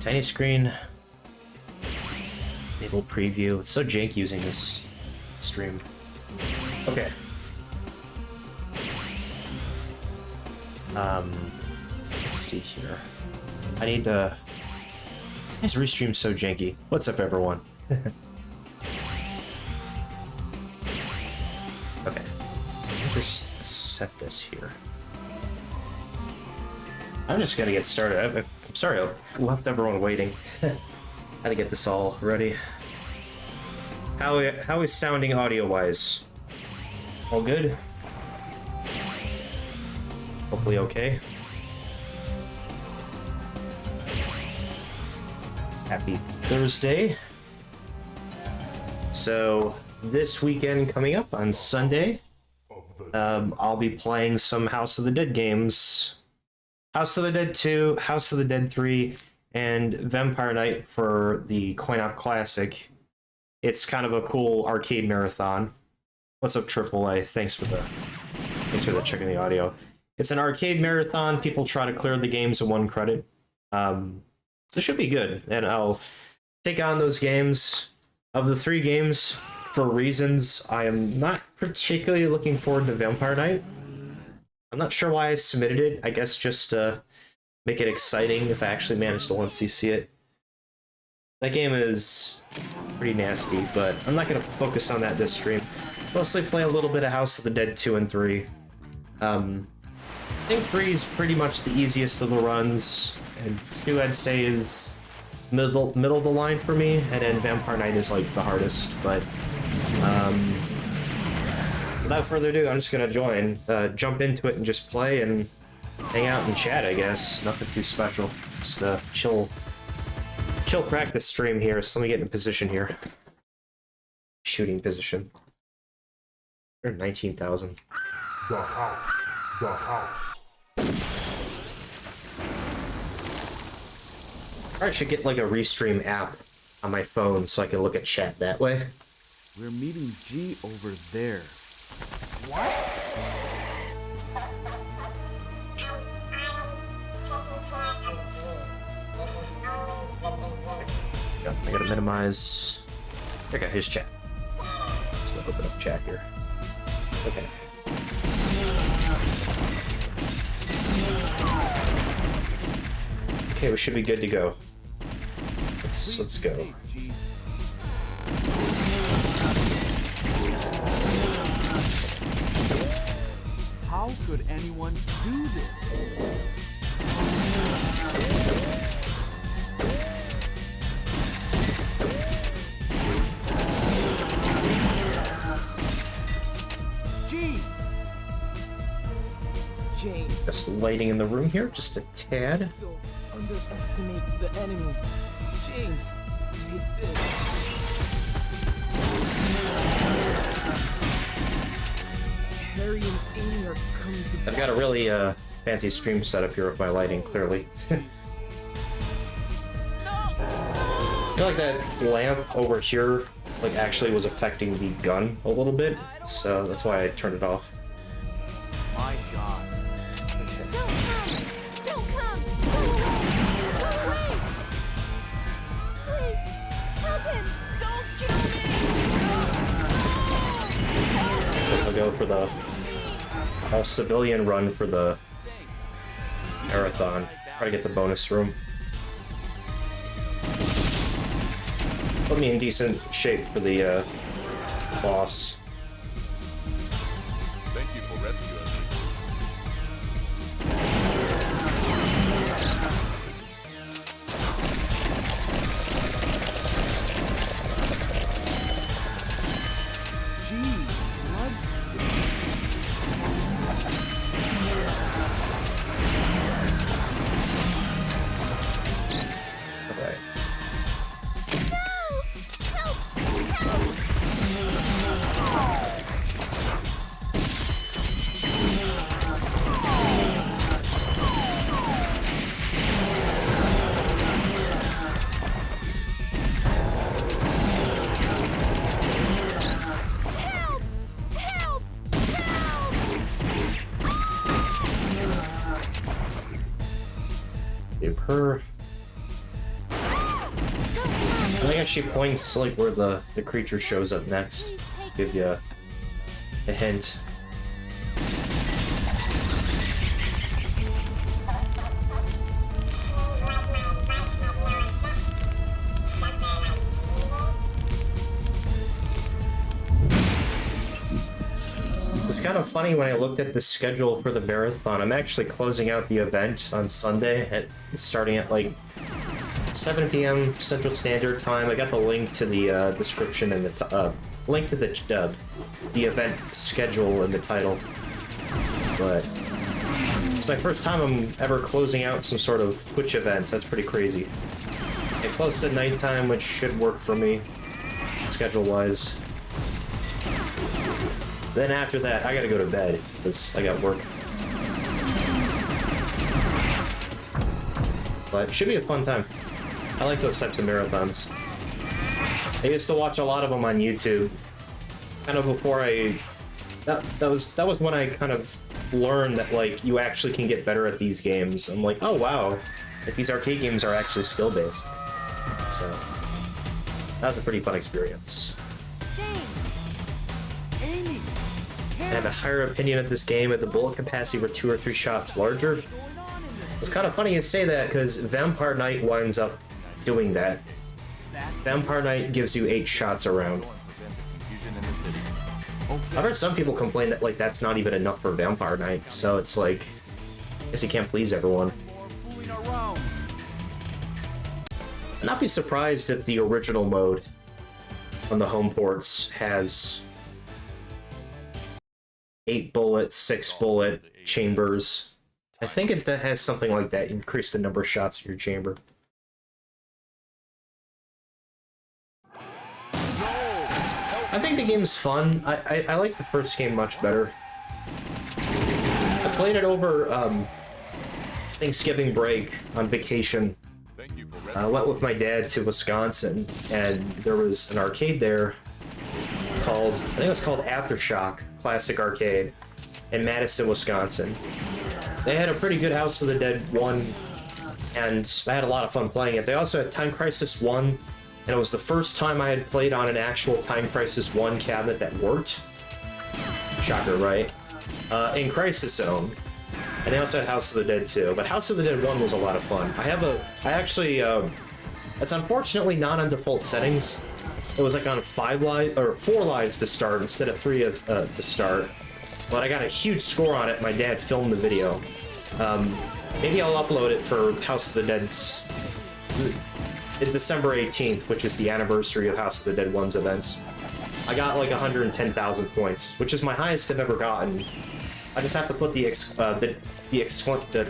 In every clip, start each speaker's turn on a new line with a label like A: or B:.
A: Tiny screen. Enable preview. It's so janky using this stream. Okay. Let's see here. I need to... This restream's so janky. What's up, everyone? Okay. Just set this here. I'm just gonna get started. I'm sorry I left everyone waiting. Had to get this all ready. How is sounding audio-wise? All good? Hopefully okay. Happy Thursday. So, this weekend coming up on Sunday, I'll be playing some House of the Dead games. House of the Dead 2, House of the Dead 3, and Vampire Knight for the Coin-Op Classic. It's kind of a cool arcade marathon. What's up, AAA? Thanks for checking the audio. It's an arcade marathon. People try to clear the games in 1 credit. So it should be good, and I'll take on those games. Of the 3 games, for reasons, I am not particularly looking forward to Vampire Knight. I'm not sure why I submitted it. I guess just to make it exciting if I actually manage to once see it. That game is pretty nasty, but I'm not going to focus on that this stream. Mostly play a little bit of House of the Dead 2 and 3. I think 3 is pretty much the easiest of the runs, and 2 I'd say is middle of the line for me, and then Vampire Knight is like the hardest, but without further ado, I'm just gonna jump into it and just play and hang out and chat, I guess. Nothing too special. Just a chill practice stream here, so let me get in position here. Shooting position. They're 19,000.
B: The house.
A: I should get like a Restream app on my phone so I can look at chat that way.
C: We're meeting G over there.
B: What?
A: I gotta minimize. Okay, here's chat. So open up chat here. Okay. Okay, we should be good to go. Let's go.
C: How could anyone do this? G.
D: James,
A: Just lighting in the room here, just a tad.
D: don't underestimate the enemy. James, take this. Harry and Amy are coming to
A: I've got a really fancy stream setup here with my lighting, clearly. I feel like that lamp over here like actually was affecting the gun a little bit, so that's why I turned it off.
C: My God.
E: Don't come! Go away! Please, help him! Don't kill me!
A: Guess I'll go for the all civilian run for the marathon. Try to get the bonus room. Put me in decent shape for the boss.
B: Thank you for rescuing
C: G.
A: Alright.
E: Help! Help! Help!
A: Give her I think actually points like where the creature shows up next. Give you a hint. It's kind of funny when I looked at the schedule for the marathon. I'm actually closing out the event on Sunday at starting at like 7 p.m. Central Standard Time. I got the link to the description and the link to the event schedule in the title. But it's my first time I'm ever closing out some sort of Twitch event. That's pretty crazy. It closed at nighttime, which should work for me, schedule-wise. Then after that, I gotta go to bed, because I got work. But it should be a fun time. I like those types of marathons. I used to watch a lot of them on YouTube. Kind of before I... That was when I kind of learned that, like, you actually can get better at these games. I'm like, oh wow, like, these arcade games are actually skill-based. So, that was a pretty fun experience.
C: Amy!
A: I have a higher opinion of this game if the bullet capacity were 2 or 3 shots larger. It's kind of funny you say that because Vampire Knight winds up doing that. Vampire Knight gives you 8 shots around. I've heard some people complain that like that's not even enough for Vampire Knight, so it's like, I guess you can't please everyone. I'd not be surprised if the original mode on the home ports has 8 bullet, 6 bullet chambers. I think it has something like that. Increase the number of shots in your chamber. I think the game's fun. I like the first game much better. I played it over Thanksgiving break on vacation. I went with my dad to Wisconsin, and there was an arcade there called, I think it was called Aftershock Classic Arcade in Madison, Wisconsin. They had a pretty good House of the Dead 1, and I had a lot of fun playing it. They also had Time Crisis 1, and it was the first time I had played on an actual Time Crisis 1 cabinet that worked. Shocker, right? In Crisis Zone. And they also had House of the Dead 2, but House of the Dead 1 was a lot of fun. It's unfortunately not on default settings. It was like on 4 lives to start instead of 3 as to start. But I got a huge score on it. My dad filmed the video. Maybe I'll upload it for House of the Dead's... It's December 18th, which is the anniversary of House of the Dead 1's events. I got like 110,000 points, which is my highest I've ever gotten. I just have to put the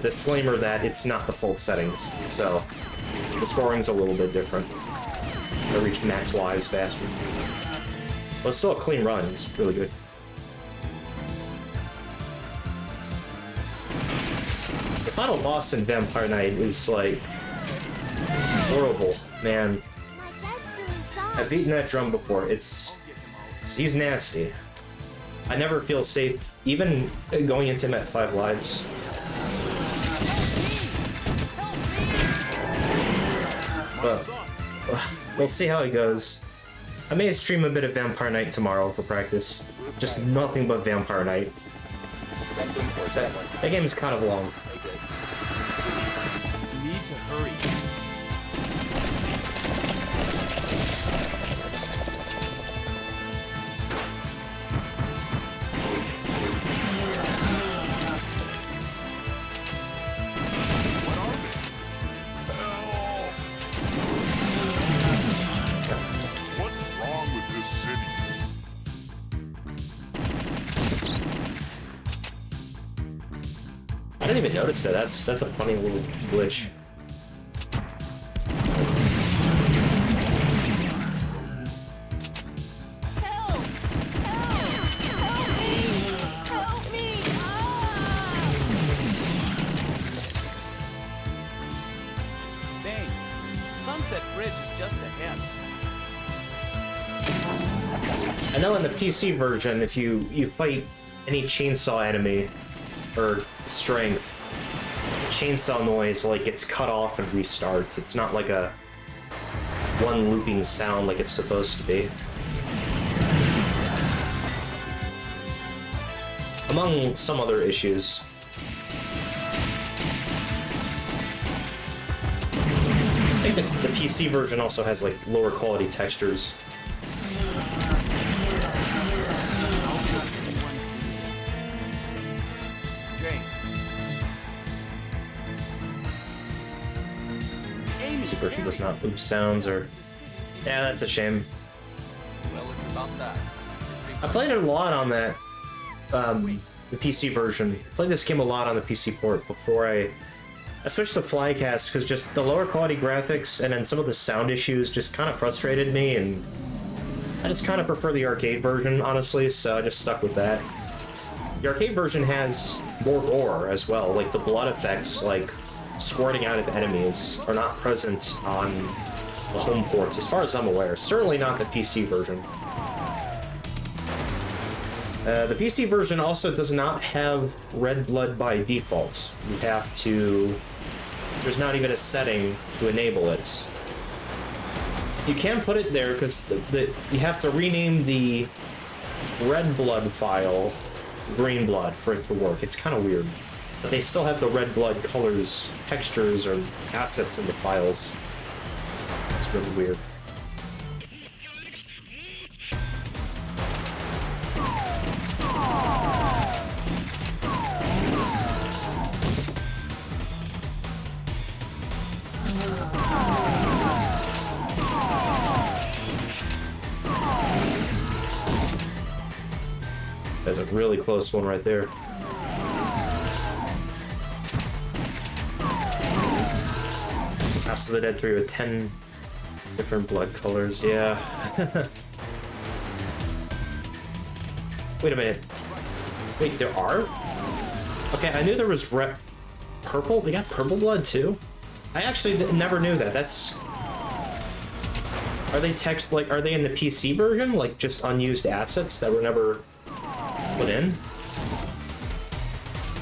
A: disclaimer that it's not default settings, so the scoring's a little bit different. I reached max lives faster. But it's still a clean run, it's really good. The final boss in Vampire Knight is like horrible, man. I've beaten that drum before. He's nasty. I never feel safe, even going into him at 5 lives. But we'll see how it goes. I may stream a bit of Vampire Knight tomorrow for practice. Just nothing but Vampire Knight. That game is kind of long.
C: You need to hurry.
B: What's wrong with this city?
A: I didn't even notice that. That's a funny little glitch.
E: Help! Help! Help me! Help me!
C: Thanks. Sunset Bridge is just ahead.
A: I know in the PC version, if you fight any chainsaw enemy or strength, chainsaw noise like gets cut off and restarts. It's not like a one looping sound like it's supposed to be. Among some other issues. I think the PC version also has like lower quality textures. PC version does not loop sounds or... Yeah, that's a shame.
C: Well, it's about that.
A: I played it a lot on that, the PC version. Played this game a lot on the PC port before I switched to Flycast, because just the lower quality graphics and then some of the sound issues just kind of frustrated me, and I just kind of prefer the arcade version, honestly, so I just stuck with that. The arcade version has more gore as well, like the blood effects, like squirting out of enemies, are not present on the home ports, as far as I'm aware. Certainly not the PC version. The PC version also does not have red blood by default. You have to... There's not even a setting to enable it. You can put it there because you have to rename the red blood file green blood for it to work. It's kind of weird. But they still have the red blood colors, textures, or assets in the files. It's really weird. That's a really close one right there. House of the Dead 3 with 10 different blood colors, yeah. Wait a minute. Wait, there are? Okay, I knew there was purple? They got purple blood too? I actually never knew that. That's... Are they are they in the PC version? Like, just unused assets that were never put in?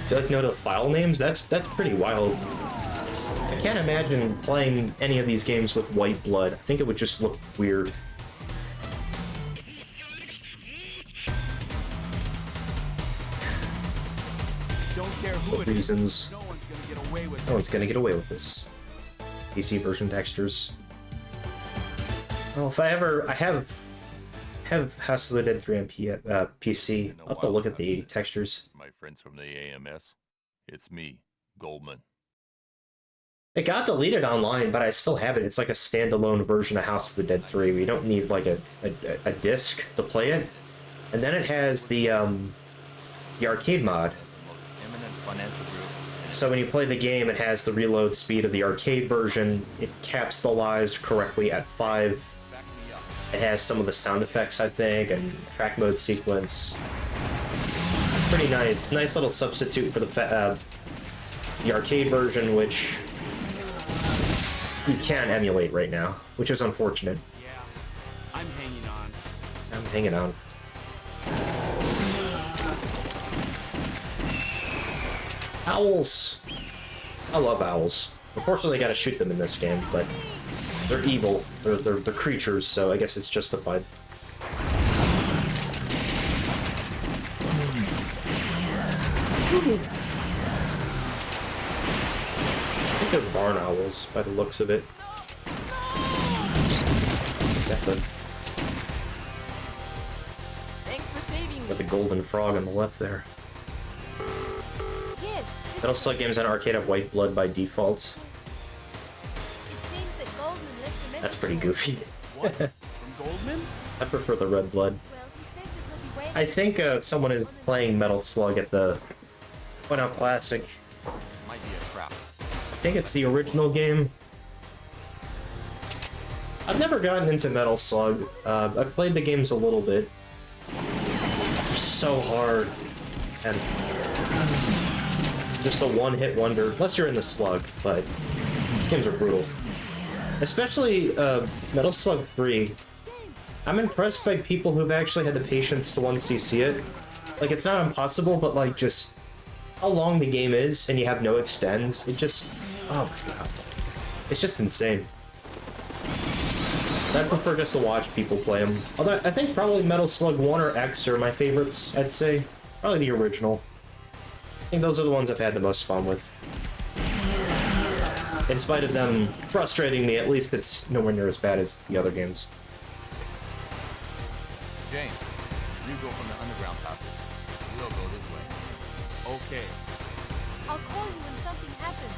A: Do you like know the file names? That's pretty wild. I can't imagine playing any of these games with white blood. I think it would just look weird.
C: Don't care who it is.
A: Reasons.
C: No one's gonna get away with
A: No one's gonna get away with this. PC version textures. Well, if I have House of the Dead 3 on PC. I'll have to look at the textures.
B: My friends from the AMS, it's me, Goldman.
A: It got deleted online, but I still have it. It's like a standalone version of House of the Dead 3. We don't need like a disc to play it. And then it has the arcade mod. So when you play the game, it has the reload speed of the arcade version. It capsulized correctly at 5. It has some of the sound effects, I think, and track mode sequence. It's pretty nice. Nice little substitute for the arcade version, which you can't emulate right now, which is unfortunate.
C: Yeah, I'm hanging on.
A: I'm hanging on. Owls. I love owls. Unfortunately, I gotta shoot them in this game, but they're evil. They're creatures, so I guess it's justified. I think they're barn owls by the looks of it. Definitely.
E: Thanks for saving me.
A: Got the golden frog on the left there.
E: Yes.
A: Metal Slug games on arcade have white blood by default.
E: It seems that Goldman left a message.
A: That's pretty goofy.
C: What? From Goldman?
A: I prefer the red blood.
E: Well, he says that he'll be waiting.
A: I think someone is playing Metal Slug at the Point Out Classic.
C: Might be a trap.
A: I think it's the original game. I've never gotten into Metal Slug. I've played the games a little bit. They're so hard. And just a one-hit wonder, unless you're in the Slug, but these games are brutal. Especially Metal Slug 3. I'm impressed by people who've actually had the patience to 1cc it. Like, it's not impossible, but like, just how long the game is and you have no extends, it just... Oh my god. It's just insane. I prefer just to watch people play them. Although I think probably Metal Slug 1 or X are my favorites, I'd say. Probably the original. I think those are the ones I've had the most fun with. In spite of them frustrating me, at least it's nowhere near as bad as the other games.
B: James, you go from the underground passage. We'll go this way.
C: Okay.
E: I'll call you when something happens.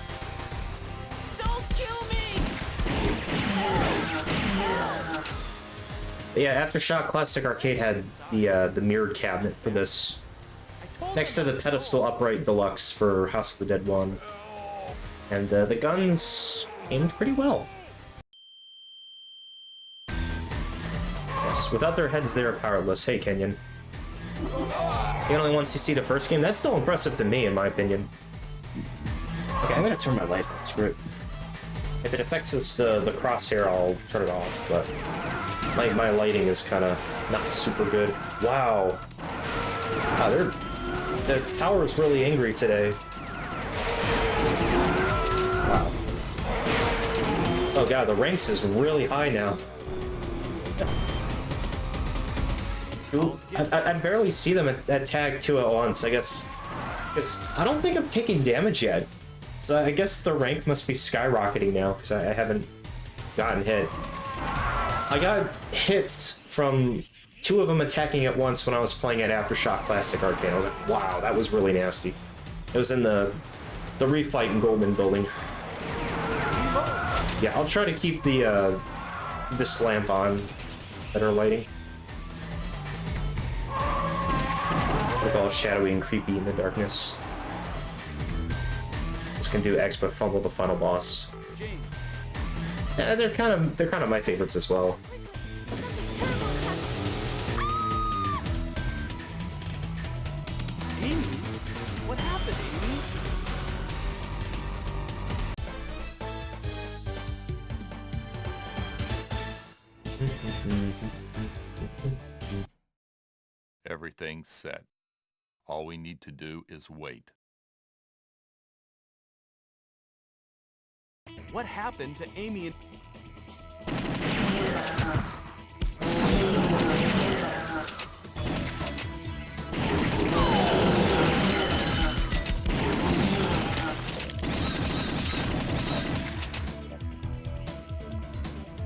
D: Don't kill me!
A: But yeah, Aftershock Classic Arcade had the mirrored cabinet for this. Next to the pedestal upright deluxe for House of the Dead 1. And the guns aimed pretty well. Yes, without their heads they are powerless. Hey, Kenyon. The only once you see the first game, that's still impressive to me, in my opinion. Okay, I'm gonna turn my light on, screw it. If it affects us the crosshair, I'll turn it off, but my lighting is kind of not super good. Wow. Wow, the tower is really angry today. Wow. Oh god, the ranks is really high now. Ooh, I barely see them at tag 2 at once, I guess. Because I don't think I'm taking damage yet. So I guess the rank must be skyrocketing now, because I haven't gotten hit. I got hits from 2 of them attacking at once when I was playing at Aftershock Classic Arcade. I was like, wow, that was really nasty. It was in the refight in Goldman building. Yeah, I'll try to keep this lamp on that are lighting. Look all shadowy and creepy in the darkness. Just can do X but fumble the final boss. Yeah, they're kind of my favorites as well.
C: Amy? What happened, Amy?
B: Everything's set. All we need to do is wait.
C: What happened to Amy and...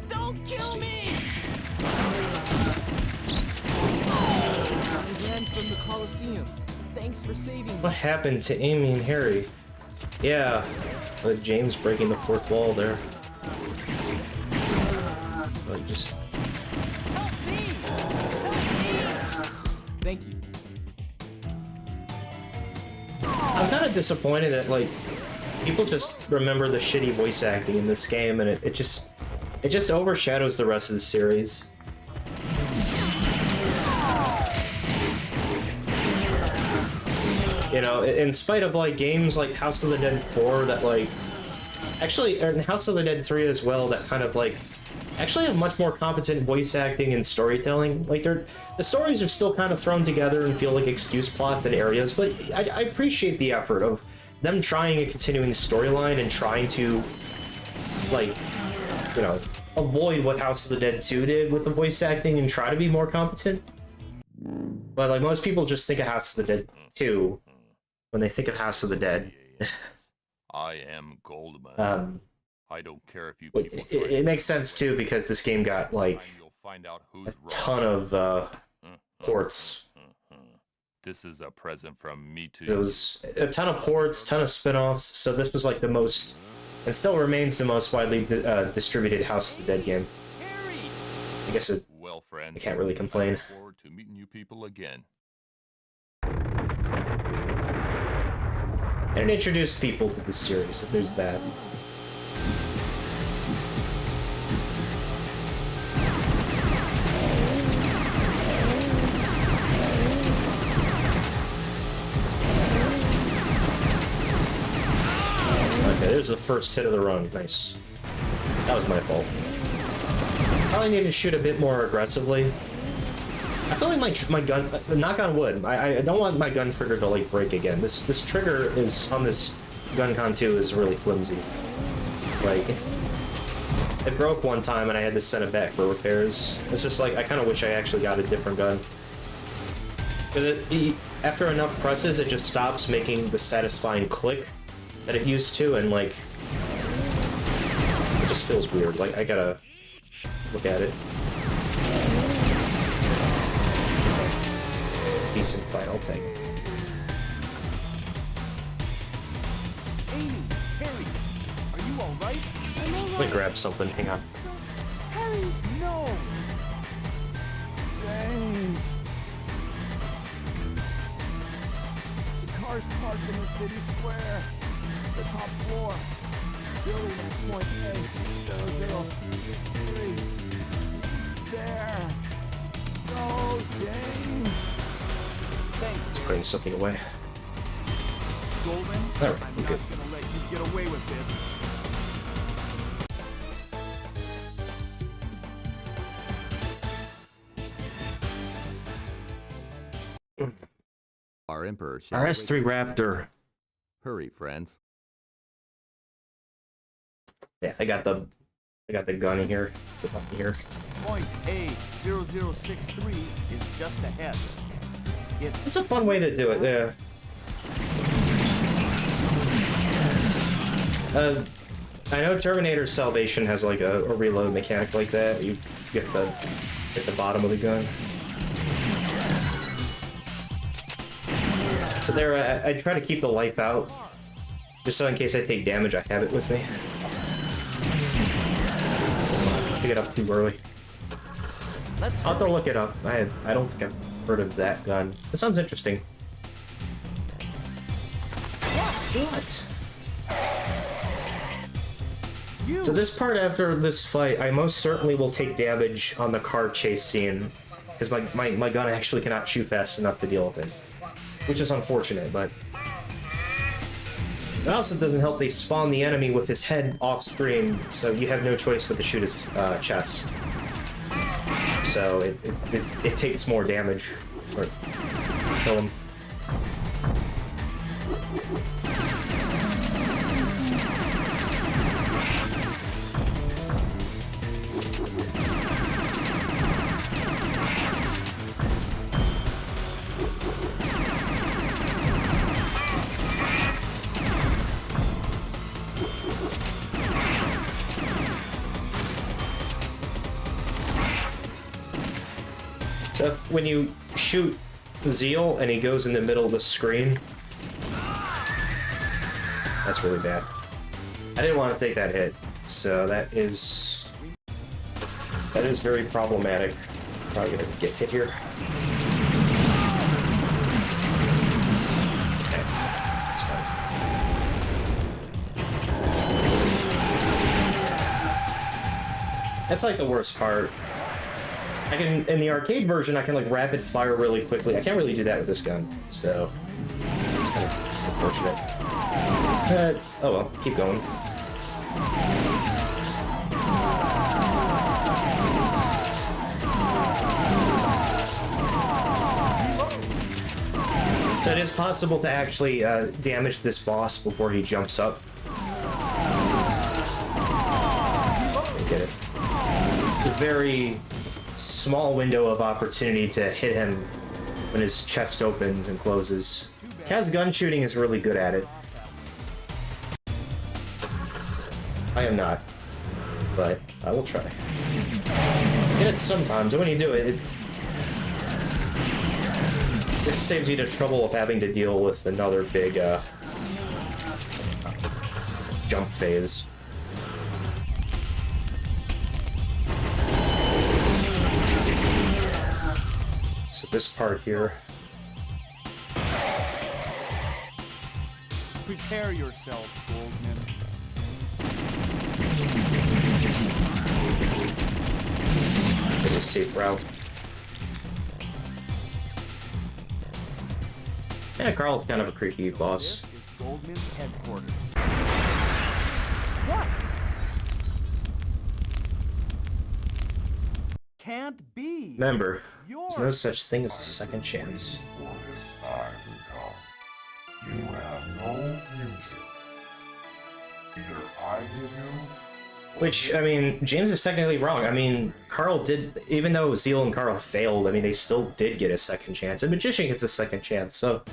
D: Don't kill me! I ran from the Colosseum. Thanks for saving me.
A: What happened to Amy and Harry? Yeah, James breaking the fourth wall there. Like just.
D: Help me! Help me! Thank you.
A: I'm kind of disappointed that like people just remember the shitty voice acting in this game, and it just overshadows the rest of the series. You know, in spite of like games like House of the Dead 4 that like actually, and House of the Dead 3 as well, that kind of like actually have much more competent voice acting and storytelling. Like the stories are still kind of thrown together and feel like excuse plots in areas, but I appreciate the effort of them trying a continuing storyline and trying to like, you know, avoid what House of the Dead 2 did with the voice acting and try to be more competent. But like most people just think of House of the Dead 2 when they think of House of the Dead.
B: I am Goldman. I don't care if you people
A: It makes sense too because this game got like
B: you'll find out who's
A: a ton of ports.
B: This is a present from me to
A: It was a ton of ports, ton of spin-offs, so this was like the most, and still remains the most widely distributed House of the Dead game.
C: Harry!
A: I guess
B: well, friends.
A: I can't really complain.
B: I look forward to meeting you people again.
A: And it introduced people to the series, so there's that. Okay, there's the first hit of the run. Nice. That was my fault. Probably need to shoot a bit more aggressively. I feel like my gun, knock on wood, I don't want my gun trigger to like break again. This trigger is on this GunCon 2 is really flimsy. Like, It broke one time and I had to send it back for repairs. It's just like, I kind of wish I actually got a different gun. Because after enough presses, it just stops making the satisfying click that it used to, and like, it just feels weird. Like, I gotta look at it. Decent fight, I'll take it.
C: Amy, Harry, are you alright?
A: Let me grab something, hang on.
C: Harry, no! James! The car's parked in the city square. The top floor. Building at point A. 003. There. Go, James! Thanks,
A: Just putting something away.
C: Goldman.
A: All right,
C: I'm
A: I'm
C: not
A: good.
C: gonna let you get away with this.
F: Our Emperor shall
A: RS3 Raptor.
F: hurry, friends.
A: Yeah, I got the gun in here. The button here.
C: Point A0063 is just ahead.
A: It's a fun way to do it, yeah. I know Terminator Salvation has like a reload mechanic like that. You get the bottom of the gun. So there, I try to keep the life out, just so in case I take damage, I have it with me. Pick it up too early. I'll have to look it up. I don't think I've heard of that gun. It sounds interesting. What? So this part after this fight, I most certainly will take damage on the car chase scene, because my gun actually cannot shoot fast enough to deal with it. Which is unfortunate, but... It also doesn't help they spawn the enemy with his head off screen, so you have no choice but to shoot his chest. So it takes more damage. Or kill him. So when you shoot Zeal and he goes in the middle of the screen, that's really bad. I didn't want to take that hit, so that is very problematic. Probably gonna get hit here. Okay, that's fine. That's like the worst part. I can, in the arcade version, I can like rapid fire really quickly. I can't really do that with this gun, so it's kind of unfortunate. Oh well, keep going. So it is possible to actually damage this boss before he jumps up. I get it. It's a very small window of opportunity to hit him when his chest opens and closes. Kaz gun shooting is really good at it. I am not, but I will try. And it's sometimes, when you do it, it saves you the trouble of having to deal with another big jump phase. So this part here.
C: Prepare yourself, Goldman.
A: Get a safe route. Yeah, Carl's kind of a creepy boss.
C: This is Goldman's headquarters. What? Can't be.
A: Remember, there's no such thing as a second chance.
G: For this time to come, you have no future. Either I give you,
A: Which, I mean, James is technically wrong. I mean, Carl did, even though Zeal and Carl failed, I mean, they still did get a second chance. And Magician gets a second chance, so...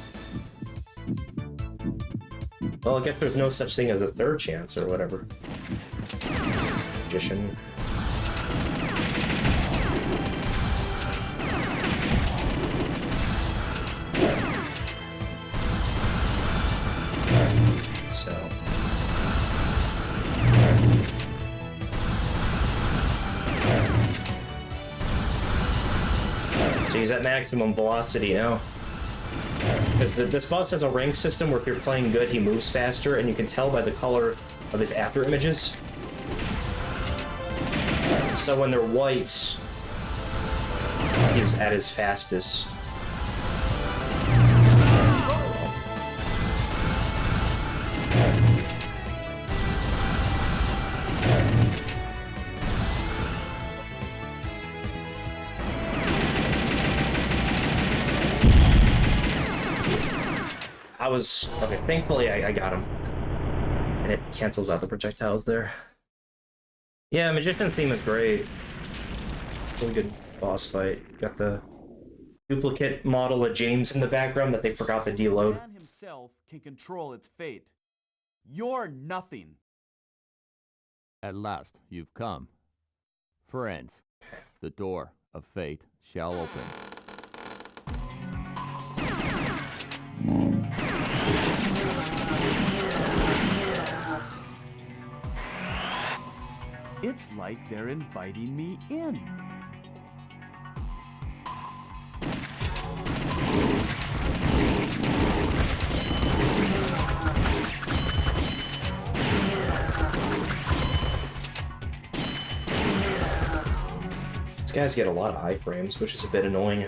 A: Well, I guess there's no such thing as a third chance or whatever. Magician. So... So he's at maximum velocity now. Because this boss has a rank system where if you're playing good, he moves faster, and you can tell by the color of his after images. So when they're white, he's at his fastest. Okay, thankfully I got him. And it cancels out the projectiles there. Yeah, Magician's theme is great. Really good boss fight. Got the duplicate model of James in the background that they forgot to deload.
C: Man himself can control its fate. You're nothing.
F: At last, you've come. Friends, the door of fate shall open.
C: It's like they're inviting me in.
A: These guys get a lot of iframes, which is a bit annoying.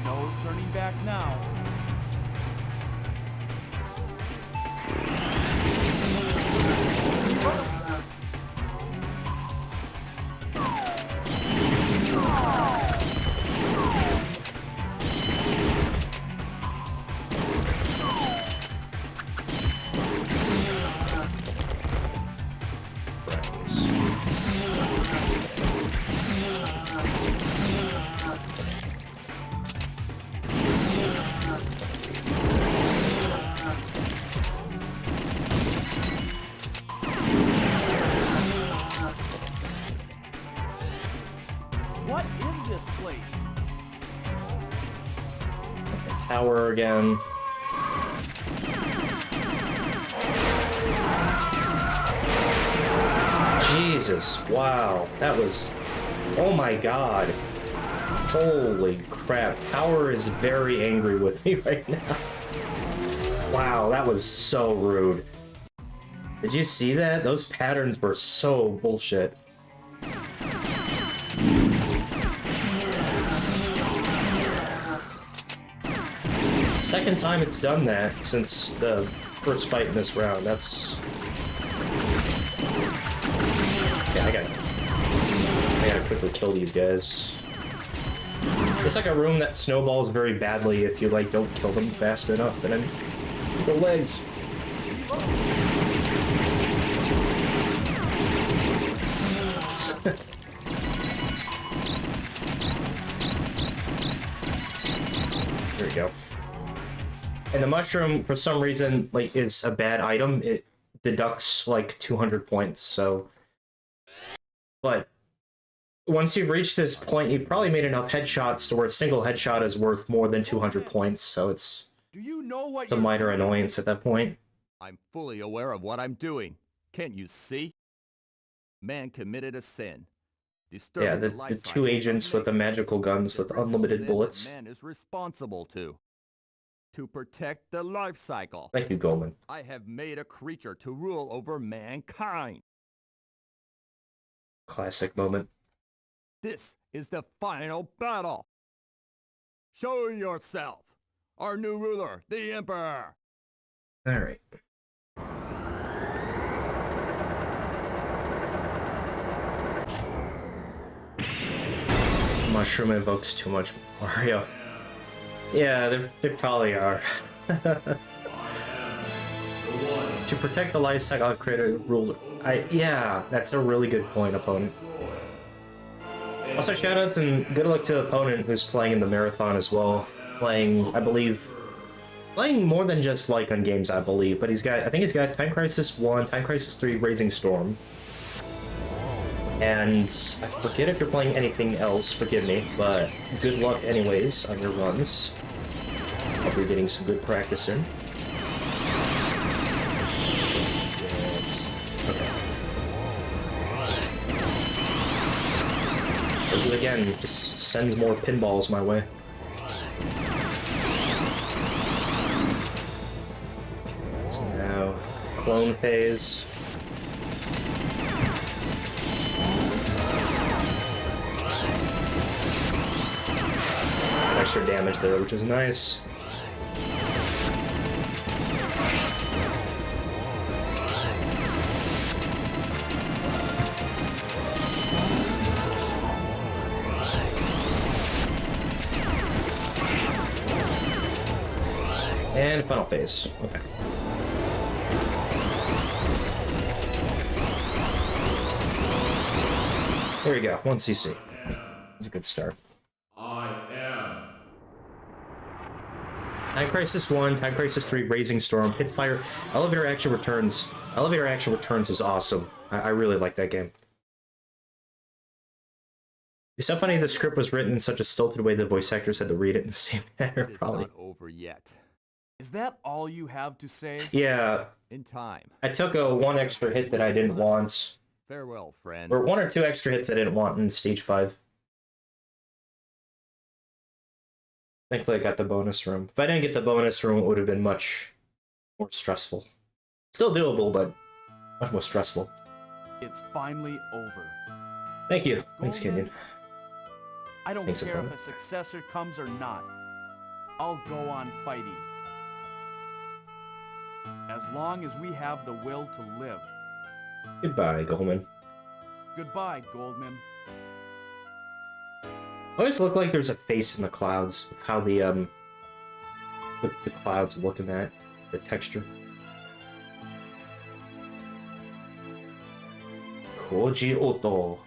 C: No turning back now. What is this place?
A: The tower again. Jesus, wow, that was... Oh my god. Holy crap, Tower is very angry with me right now. Wow, that was so rude. Did you see that? Those patterns were so bullshit. Second time it's done that since the first fight in this round. That's... Yeah, I gotta quickly kill these guys. It's like a room that snowballs very badly if you, like, don't kill them fast enough. And then the legs. There we go. And the mushroom, for some reason, like, is a bad item. It deducts, like, 200 points, so... But once you've reached this point, you've probably made enough headshots to where a single headshot is worth more than 200 points, so it's...
C: Do you know what
A: It's a minor annoyance at that point.
F: I'm fully aware of what I'm doing. Can't you see? Man committed a sin.
A: Yeah, the two agents with the magical guns with unlimited bullets.
F: Man is responsible to protect the life cycle.
A: Thank you, Goldman.
F: I have made a creature to rule over mankind.
A: Classic moment.
F: This is the final battle. Show yourself, our new ruler, the Emperor.
A: All right. Mushroom invokes too much Mario. Yeah, they probably are. To protect the life cycle, I've created a rule. Yeah, that's a really good point, opponent. Also, shoutouts and good luck to opponent who's playing in the marathon as well. Playing, I believe, playing more than just Lycan games, I believe. But I think he's got Time Crisis 1, Time Crisis 3, Raising Storm. And I forget if you're playing anything else, forgive me, but good luck anyways on your runs. Hope you're getting some good practice in. Okay. Does it again, just sends more pinballs my way. So now, clone phase. Extra damage there, which is nice. And final phase. Okay. There we go. 1 CC. It's a good start. Time Crisis 1, Time Crisis 3, Raising Storm, Pitfire, Elevator Action Returns. Elevator Action Returns is awesome. I really like that game. It's so funny the script was written in such a stilted way the voice actors had to read it in the same manner,
F: It's
A: probably.
F: not over yet. Is that all you have to say?
A: Yeah,
F: In time.
A: I took one extra hit that I didn't want.
F: Farewell, friends.
A: Or 1 or 2 extra hits I didn't want in Stage 5. Thankfully I got the bonus room. If I didn't get the bonus room, it would have been much more stressful. Still doable, but much more stressful.
C: It's finally over.
A: Thank you. Thanks,
C: Golden,
A: Kenyon.
C: I don't
A: Thanks,
C: care if
A: opponent.
C: a successor comes or not. I'll go on fighting. As long as we have the will to live.
A: Goodbye, Goldman.
C: Goodbye, Goldman.
A: Always look like there's a face in the clouds of how the clouds looking at the texture. Koji Oto,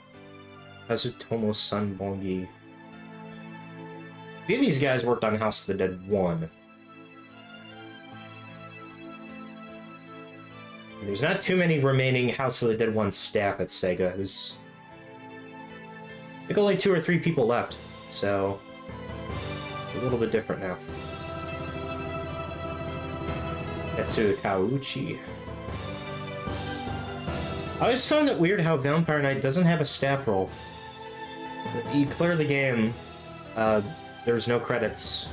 A: Kazutomo Sanbongi. A few of these guys worked on House of the Dead 1. There's not too many remaining House of the Dead 1 staff at Sega. There's I think only 2 or 3 people left, so it's a little bit different now. Tetsu Kauchi. I always found it weird how Vampire Knight doesn't have a staff roll. You clear the game, there's no credits.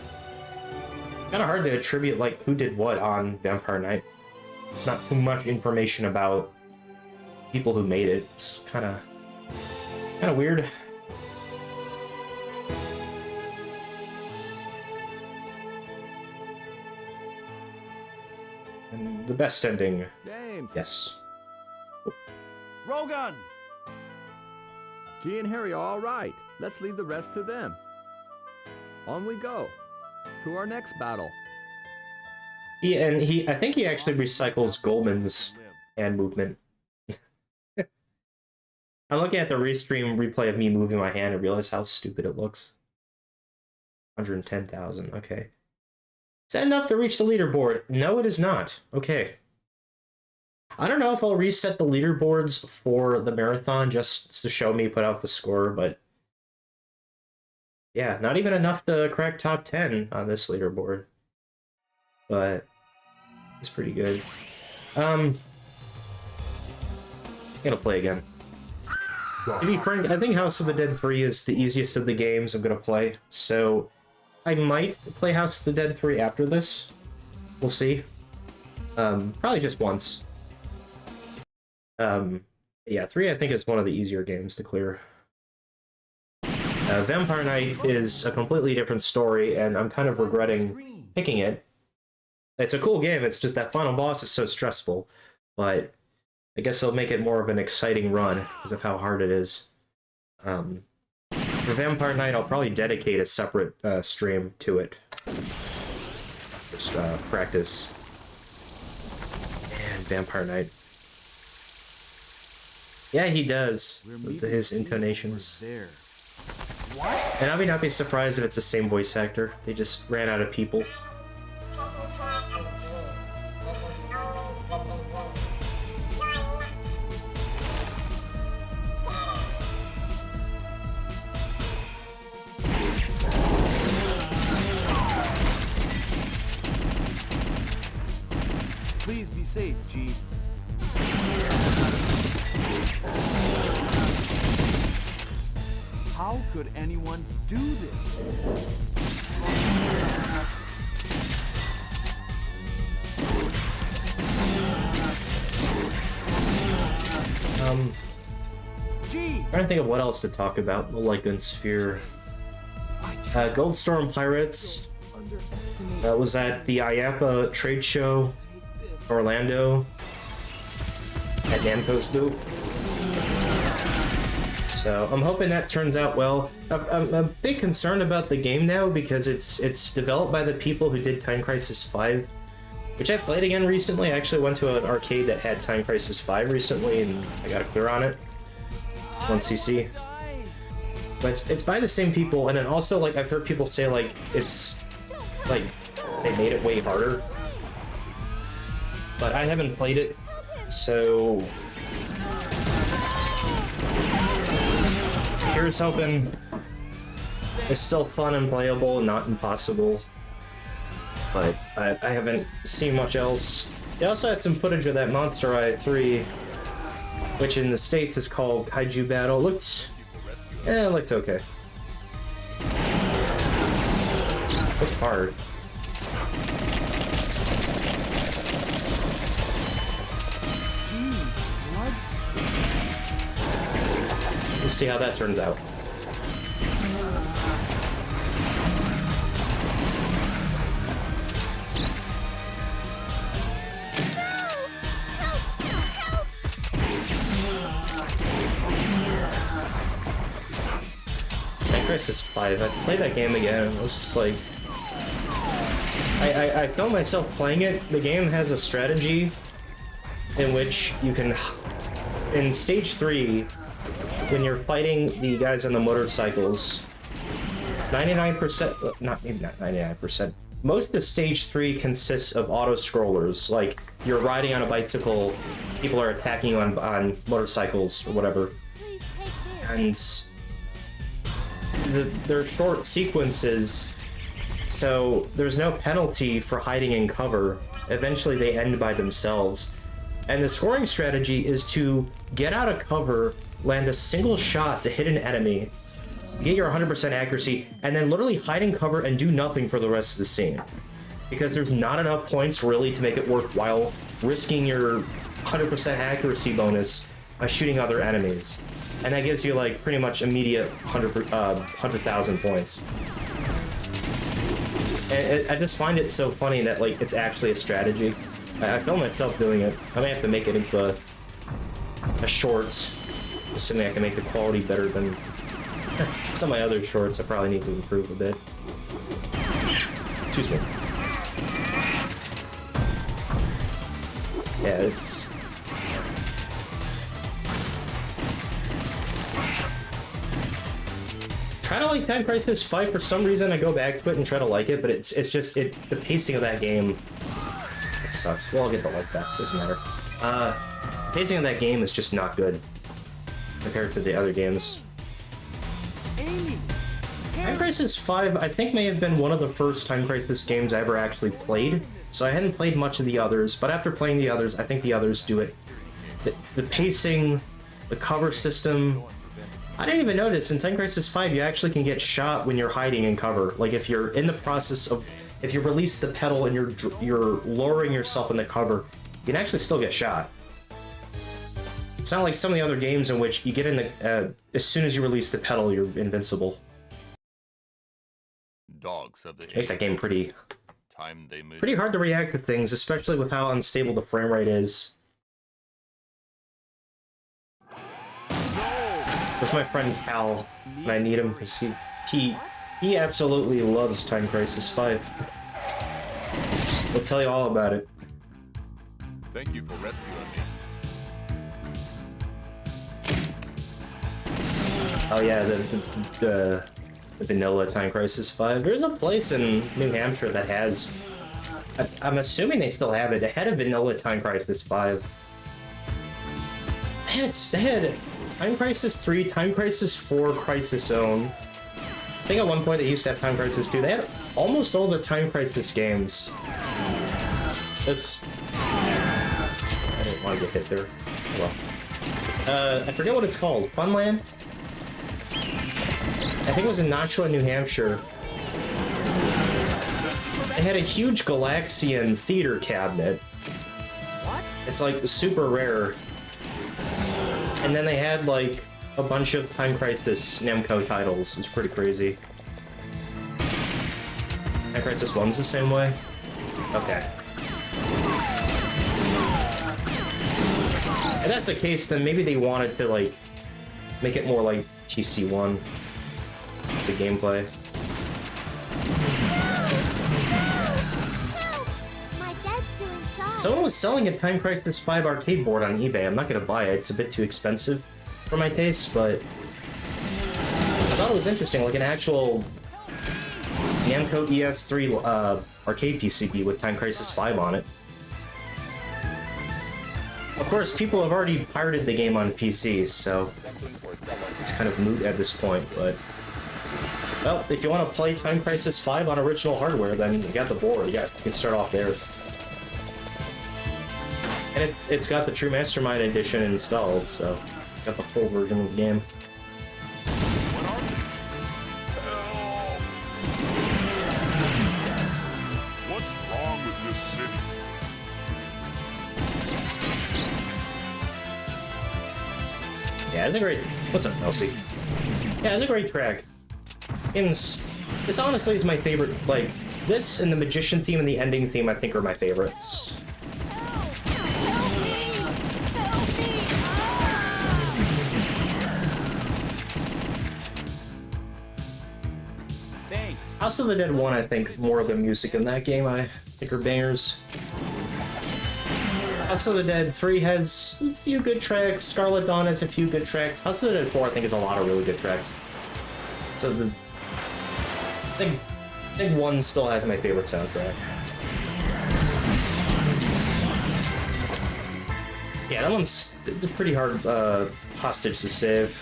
A: Kind of hard to attribute like who did what on Vampire Knight. It's not too much information about people who made it. It's kind of weird. And the best ending,
F: James.
A: yes.
C: Rogan!
F: G and Harry are all right. Let's leave the rest to them. On we go. To our next battle.
A: I think he actually recycles Goldman's hand movement. I'm looking at the restream replay of me moving my hand and realize how stupid it looks. 110,000, okay. Is that enough to reach the leaderboard? No, it is not. Okay. I don't know if I'll reset the leaderboards for the marathon just to show me put out the score, but yeah, not even enough to crack top 10 on this leaderboard. But it's pretty good. I'm gonna play again. To be frank, I think House of the Dead 3 is the easiest of the games I'm gonna play, so I might play House of the Dead 3 after this. We'll see. Probably just once. Yeah, 3 I think is one of the easier games to clear. Vampire Knight is a completely different story, and I'm kind of regretting picking it. It's a cool game, it's just that final boss is so stressful, but I guess they'll make it more of an exciting run because of how hard it is. For Vampire Knight, I'll probably dedicate a separate stream to it. Just practice. And Vampire Knight. Yeah, he does with his intonations.
C: There.
A: And I would not be surprised if it's the same voice actor. They just ran out of people.
C: Please be safe, G. How could anyone do this? G.
A: Trying to think of what else to talk about. The Lycan Sphere. Goldstorm Pirates
D: Underestimate.
A: was at the IAPA trade show,
D: Take this.
A: Orlando, at Namco's booth. So I'm hoping that turns out well. I'm a bit concerned about the game now because it's developed by the people who did Time Crisis 5, which I played again recently. I actually went to an arcade that had Time Crisis 5 recently, and I got a clear on it. 1cc. But it's by the same people, and then also, like, I've heard people say, like, it's, like, they made it way harder. But I haven't played it, so... Here's hoping it's still fun and playable, not impossible. But I haven't seen much else. They also had some footage of that Monster Eye 3, which in the States is called Kaiju Battle. It looked okay. Looks hard. We'll see how that turns out. Time Crisis 5, I played that game again, it was just like... I felt myself playing it. The game has a strategy in which you can... In Stage 3, when you're fighting the guys on the motorcycles, 99%, maybe not 99%, most of Stage 3 consists of auto-scrollers, like you're riding on a bicycle, people are attacking you on motorcycles or whatever, and they're short sequences, so there's no penalty for hiding in cover. Eventually they end by themselves. And the scoring strategy is to get out of cover, land a single shot to hit an enemy, get your 100% accuracy, and then literally hide in cover and do nothing for the rest of the scene. Because there's not enough points really to make it worthwhile risking your 100% accuracy bonus by shooting other enemies. And that gives you like pretty much immediate 100,000 points. And I just find it so funny that like it's actually a strategy. I feel myself doing it. I may have to make it into a short, assuming I can make the quality better than some of my other shorts. I probably need to improve a bit. Excuse me. Yeah, it's... Try to like Time Crisis 5 for some reason. I go back to it and try to like it, but it's just the pacing of that game. It sucks. Well, I'll get to like that. Doesn't matter. The pacing of that game is just not good compared to the other games. Time Crisis 5, I think, may have been one of the first Time Crisis games I ever actually played. So I hadn't played much of the others, but after playing the others, I think the others do it. The pacing, the cover system. I didn't even notice in Time Crisis 5 you actually can get shot when you're hiding in cover. Like if you're in the process of, if you release the pedal and you're lowering yourself in the cover, you can actually still get shot. It's not like some of the other games in which you get in the, as soon as you release the pedal, you're invincible.
B: Dogs have the
A: Makes that game pretty
B: they
A: pretty hard to react to things, especially with how unstable the frame rate is. Where's my friend Cal? And I need him because he absolutely loves Time Crisis 5. We'll tell you all about it.
B: Thank you for rescuing me.
A: Oh yeah, the vanilla Time Crisis 5. There's a place in New Hampshire that has... I'm assuming they still have it. They had a vanilla Time Crisis 5. They had Time Crisis 3, Time Crisis 4, Crisis Zone. I think at one point they used to have Time Crisis 2. They had almost all the Time Crisis games. That's... I didn't want to get hit there. Well. I forget what it's called. Funland? I think it was in Nashua, New Hampshire. It had a huge Galaxian theater cabinet.
D: What?
A: It's like super rare. And then they had like a bunch of Time Crisis Namco titles. It was pretty crazy. Time Crisis 1's the same way? Okay. If that's the case, then maybe they wanted to like make it more like TC1. The gameplay.
E: My dad's doing so.
A: Someone was selling a Time Crisis 5 arcade board on eBay. I'm not gonna buy it. It's a bit too expensive for my taste, but I thought it was interesting, like an actual Namco ES3 arcade PCB with Time Crisis 5 on it. Of course, people have already pirated the game on PCs, so it's kind of moot at this point, but... Well, if you want to play Time Crisis 5 on original hardware, then you got the board. You can start off there. And it's got the True Mastermind edition installed, so got the full version of the game.
G: What's wrong with this city?
A: Yeah, it's a great... What's up, Elsie? Yeah, it's a great track. This honestly is my favorite, like, this and the Magician theme and the ending theme I think are my favorites.
D: Thanks.
A: House of the Dead 1, I think, more of the music in that game I think are bangers. House of the Dead 3 has a few good tracks, Scarlet Dawn has a few good tracks, House of the Dead 4 I think has a lot of really good tracks. So I think 1 still has my favorite soundtrack. Yeah, that one's... it's a pretty hard hostage to save.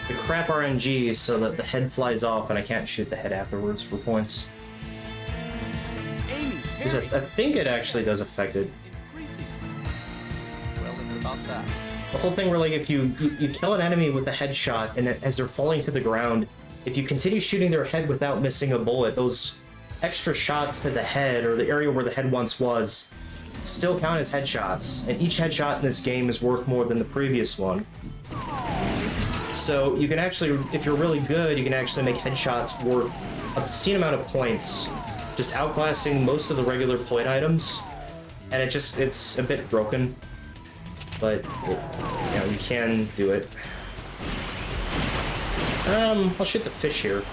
A: The crap RNG so that the head flies off and I can't shoot the head afterwards for points.
D: Amy,
A: Because I think it actually does affect it.
D: Greasy. Well, it's about that.
A: The whole thing where, like, if you kill an enemy with a headshot, and as they're falling to the ground, if you continue shooting their head without missing a bullet, those extra shots to the head, or the area where the head once was, still count as headshots. And each headshot in this game is worth more than the previous one. So you can actually, if you're really good, you can actually make headshots worth an obscene amount of points, just outclassing most of the regular point items. And it's a bit broken, but you can do it. I'll shoot the fish here.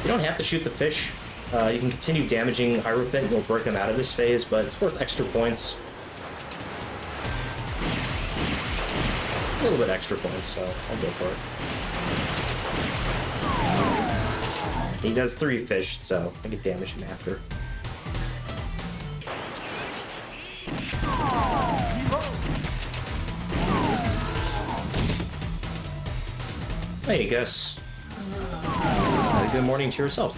A: You don't have to shoot the fish. You can continue damaging Hierophant and you'll break him out of this phase, but it's worth extra points. A little bit extra points, so I'll go for it. He does 3 fish, so I can damage him after. Hey, Gus. Good morning to yourself.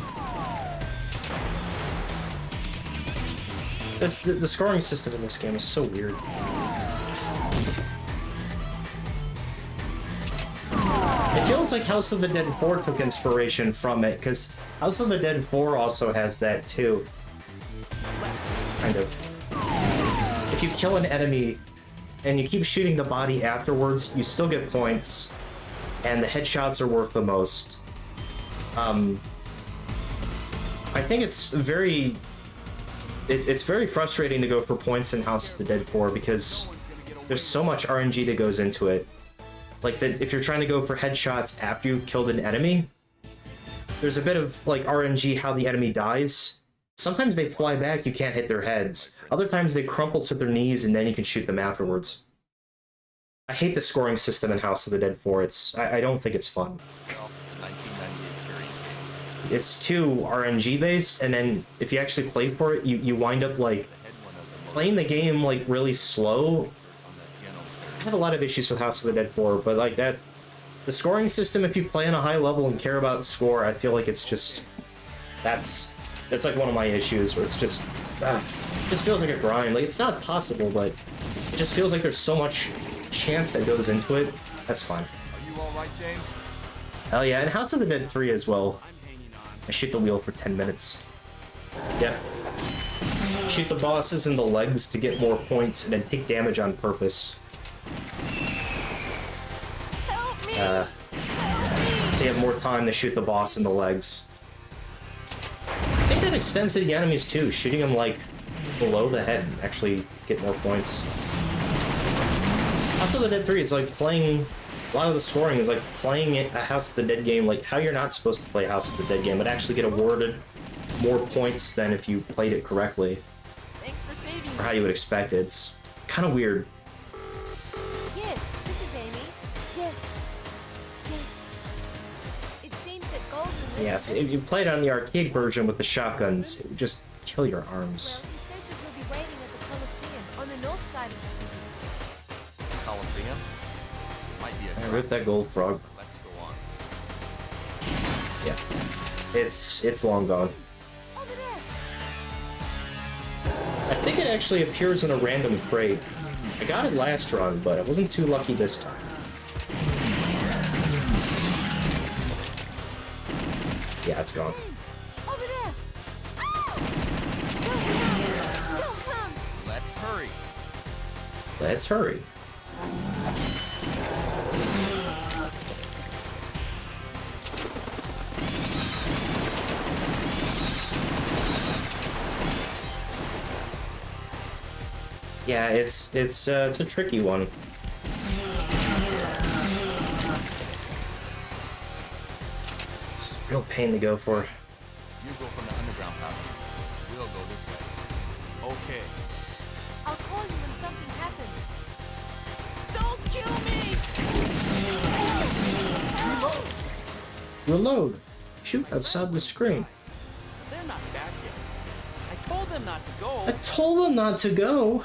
A: The scoring system in this game is so weird. It feels like House of the Dead 4 took inspiration from it, because House of the Dead 4 also has that too. Kind of. If you kill an enemy and you keep shooting the body afterwards, you still get points, and the headshots are worth the most. I think it's very it's very frustrating to go for points in House of the Dead 4 because there's so much RNG that goes into it. Like, that if you're trying to go for headshots after you've killed an enemy, there's a bit of, like, RNG how the enemy dies. Sometimes they fly back, you can't hit their heads. Other times they crumple to their knees and then you can shoot them afterwards. I hate the scoring system in House of the Dead 4. I don't think it's fun.
B: Well, the 1998 carrying case.
A: It's too RNG based, and then if you actually play for it, you wind up like
B: The head one of the most
A: playing the game like really slow.
B: on the piano
A: I have a lot of issues with House of the Dead 4, but like that's the scoring system. If you play on a high level and care about the score, I feel like it's just that's like one of my issues where it's just it just feels like a grind. Like, it's not possible, but it just feels like there's so much chance that goes into it. That's fine.
F: Are you alright, James?
A: Hell yeah, and House of the Dead 3 as well. I shoot the wheel for 10 minutes. Yep. Shoot the bosses in the legs to get more points and then take damage on purpose.
E: Help me!
A: So you have more time to shoot the boss in the legs. I think that extends to the enemies too. Shooting them like below the head actually get more points. House of the Dead 3, it's like playing, a lot of the scoring is like playing a House of the Dead game like how you're not supposed to play House of the Dead game, but actually get awarded more points than if you played it correctly,
E: Thanks for saving
A: or
E: me.
A: how you would expect it. It's kind of weird.
E: Yes, this is Amy. Yes. Yes. It seems that Golden lives
A: Yeah,
E: in
A: if you played on the arcade version with the shotguns, it would just kill your arms.
E: Well, he says that he'll be waiting at the Colosseum on the north side of the city.
B: Coliseum. Might be a
A: I
B: trap.
A: ripped that gold frog.
B: Let's go on.
A: Yeah. It's long gone.
E: Over there!
A: I think it actually appears in a random crate. I got it last run, but I wasn't too lucky this time. Yeah, it's gone.
E: Over there! Ow! Don't come! Don't come!
B: Let's hurry.
A: Let's hurry. Yeah, it's a tricky one. It's a real pain to go for.
B: You go from the underground passage. We'll go this way.
F: Okay.
E: I'll call you when something happens. Don't kill me!
A: Reload. Shoot outside the screen.
D: They're not back yet. I told them not to go.
A: I told them not to go.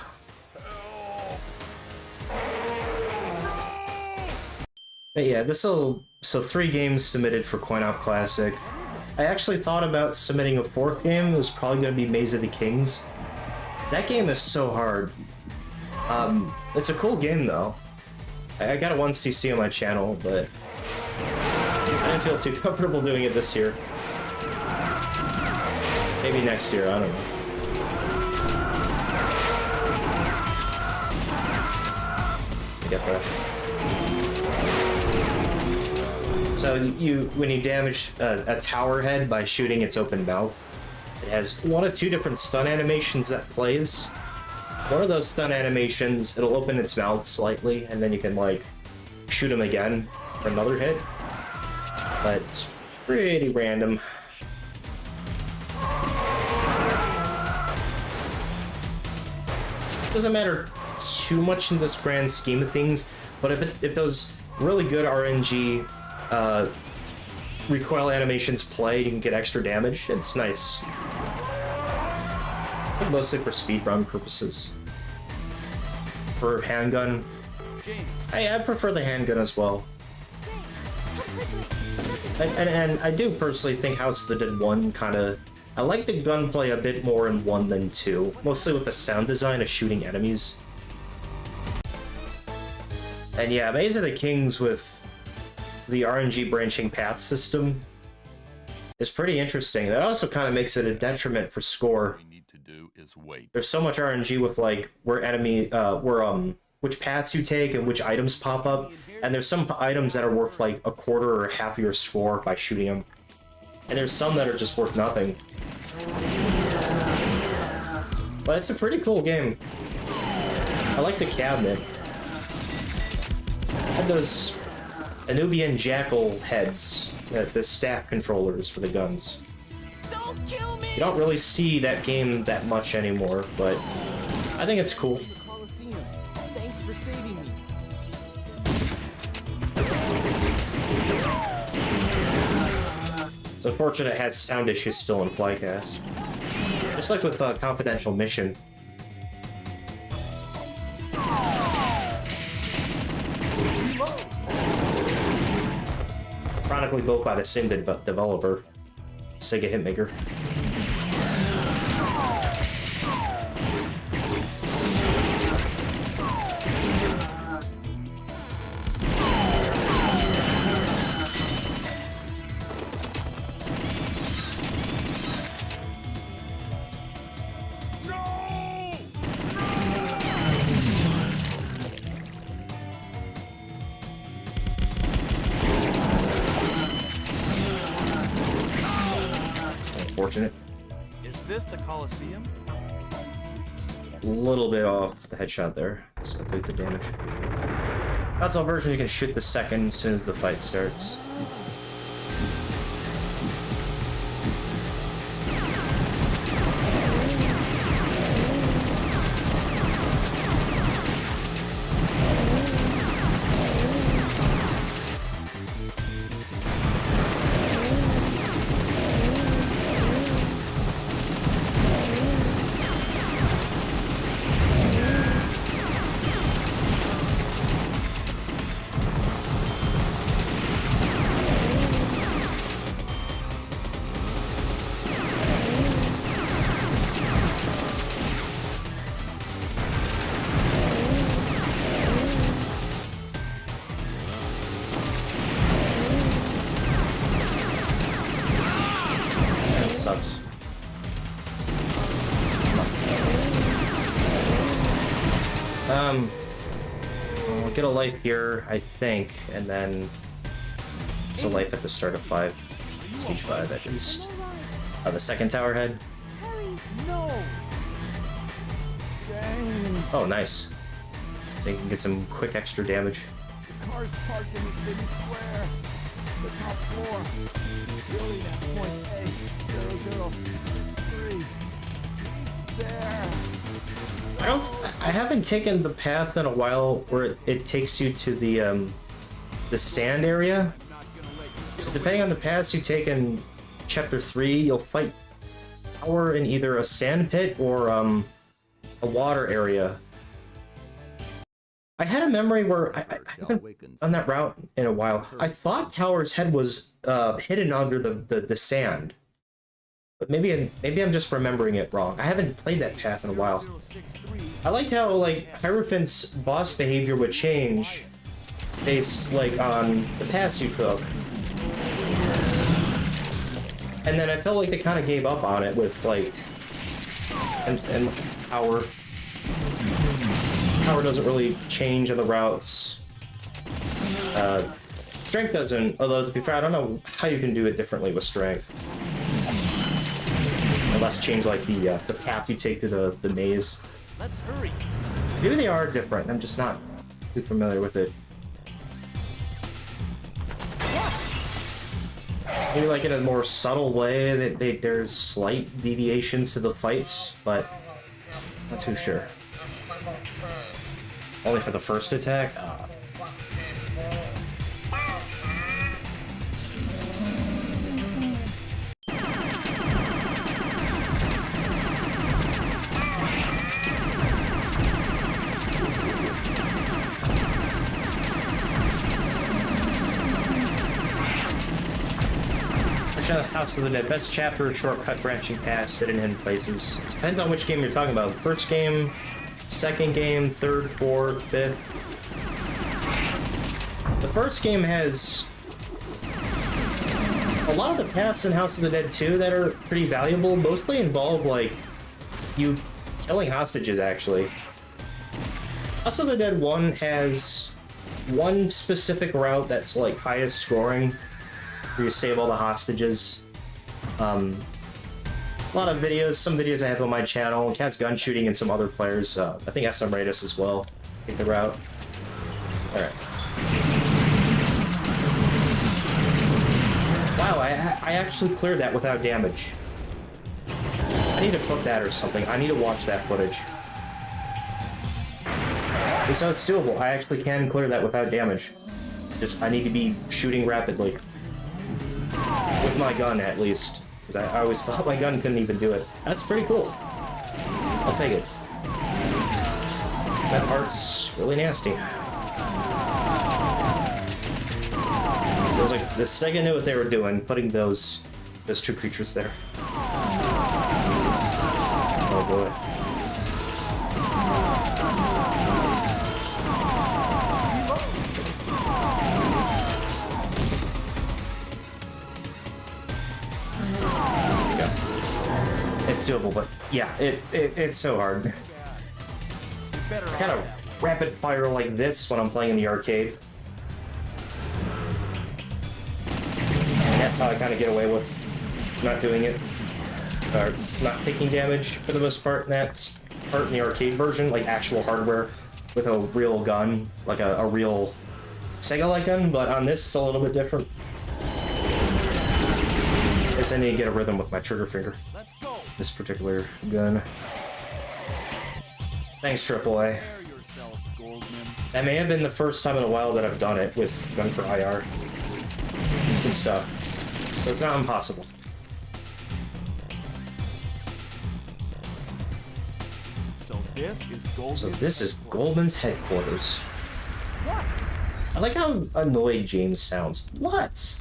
A: But yeah, so 3 games submitted for Coin Op Classic. I actually thought about submitting a 4th game. It was probably going to be Maze of the Kings. That game is so hard. It's a cool game though. I got a 1cc on my channel, but I didn't feel too comfortable doing it this year. Maybe next year, I don't know. I get that. So when you damage a tower head by shooting its open mouth, it has 1 of 2 different stun animations that plays. One of those stun animations, it'll open its mouth slightly, and then you can like shoot him again for another hit. But it's pretty random. Doesn't matter too much in this grand scheme of things, but if those really good RNG recoil animations play, you can get extra damage. It's nice. I think mostly for speedrun purposes. For handgun, I prefer the handgun as well. And I do personally think House of the Dead 1 kind of... I like the gunplay a bit more in 1 than 2, mostly with the sound design of shooting enemies. And yeah, Maze of the Kings with the RNG branching path system is pretty interesting. That also kind of makes it a detriment for score.
B: All we need to do is wait.
A: There's so much RNG with like which paths you take and which items pop up, and there's some items that are worth like a quarter or half of your score by shooting them, and there's some that are just worth nothing. But it's a pretty cool game. I like the cabinet. I had those Anubian jackal heads, the staff controllers for the guns.
D: Don't kill me!
A: You don't really see that game that much anymore, but I think it's cool.
D: The Coliseum. Thanks for saving me.
A: It's unfortunate it has sound issues still in Flycast. Just like with Confidential Mission. Chronically built by the same developer, Sega Hitmaker. Unfortunate.
H: Is this the Coliseum?
A: A little bit off the headshot there. Let's complete the damage. Console version, you can shoot the second as soon as the fight starts. Sucks. We'll get a life here, I think, and then it's a life at the start of 5. Stage 5 at least. The second tower head.
C: No! James!
A: Oh, nice. So you can get some quick extra damage.
C: The car's parked in the city square. The top floor. Building at point A, 003. There.
A: I haven't taken the path in a while where it takes you to the sand area. So depending on the paths you take in chapter 3, you'll fight power in either a sand pit or a water area. I had a memory where I haven't done that route in a while. I thought Tower's Head was hidden under the sand. But maybe I'm just remembering it wrong. I haven't played that path in a while. I liked how like Hierophant's boss behavior would change based like on the paths you took. And then I felt like they kind of gave up on it with like and Power. Power doesn't really change on the routes. Strength doesn't, although to be fair, I don't know how you can do it differently with Strength. Unless change like the path you take through the maze.
H: Let's hurry.
A: Maybe they are different. I'm just not too familiar with it. Maybe like in a more subtle way that there's slight deviations to the fights, but not too sure. Only for the first attack? House of the Dead. Best chapter, shortcut, branching paths, hidden in places. It depends on which game you're talking about. First game, second game, third, fourth, fifth. The first game has a lot of the paths in House of the Dead 2 that are pretty valuable. Mostly involve like you killing hostages, actually. House of the Dead 1 has one specific route that's like highest scoring, where you save all the hostages. A lot of videos, some videos I have on my channel, Cat's gun shooting and some other players. I think SM Raidus as well. Take the route. Alright. Wow, I actually cleared that without damage. I need to clip that or something. I need to watch that footage. So it's doable. I actually can clear that without damage. Just, I need to be shooting rapidly. With my gun, at least. Because I always thought my gun couldn't even do it. That's pretty cool. I'll take it. That part's really nasty. It was like, the second I knew what they were doing, putting those two creatures there. Oh boy. It's doable, but yeah, it's so hard. I kind of rapid fire like this when I'm playing in the arcade. And that's how I kind of get away with not doing it. Or not taking damage for the most part in that part in the arcade version, like actual hardware with a real gun, like a real Sega-like gun, but on this it's a little bit different. I guess I need to get a rhythm with my trigger finger.
H: Let's go.
A: This particular gun. Thanks, AAA.
H: Prepare yourself, Goldman.
A: That may have been the first time in a while that I've done it with Gun for IR. Good stuff. So it's not impossible.
H: So this is Goldman's.
A: So this is Goldman's headquarters.
H: What?
A: I like how annoyed James sounds. What?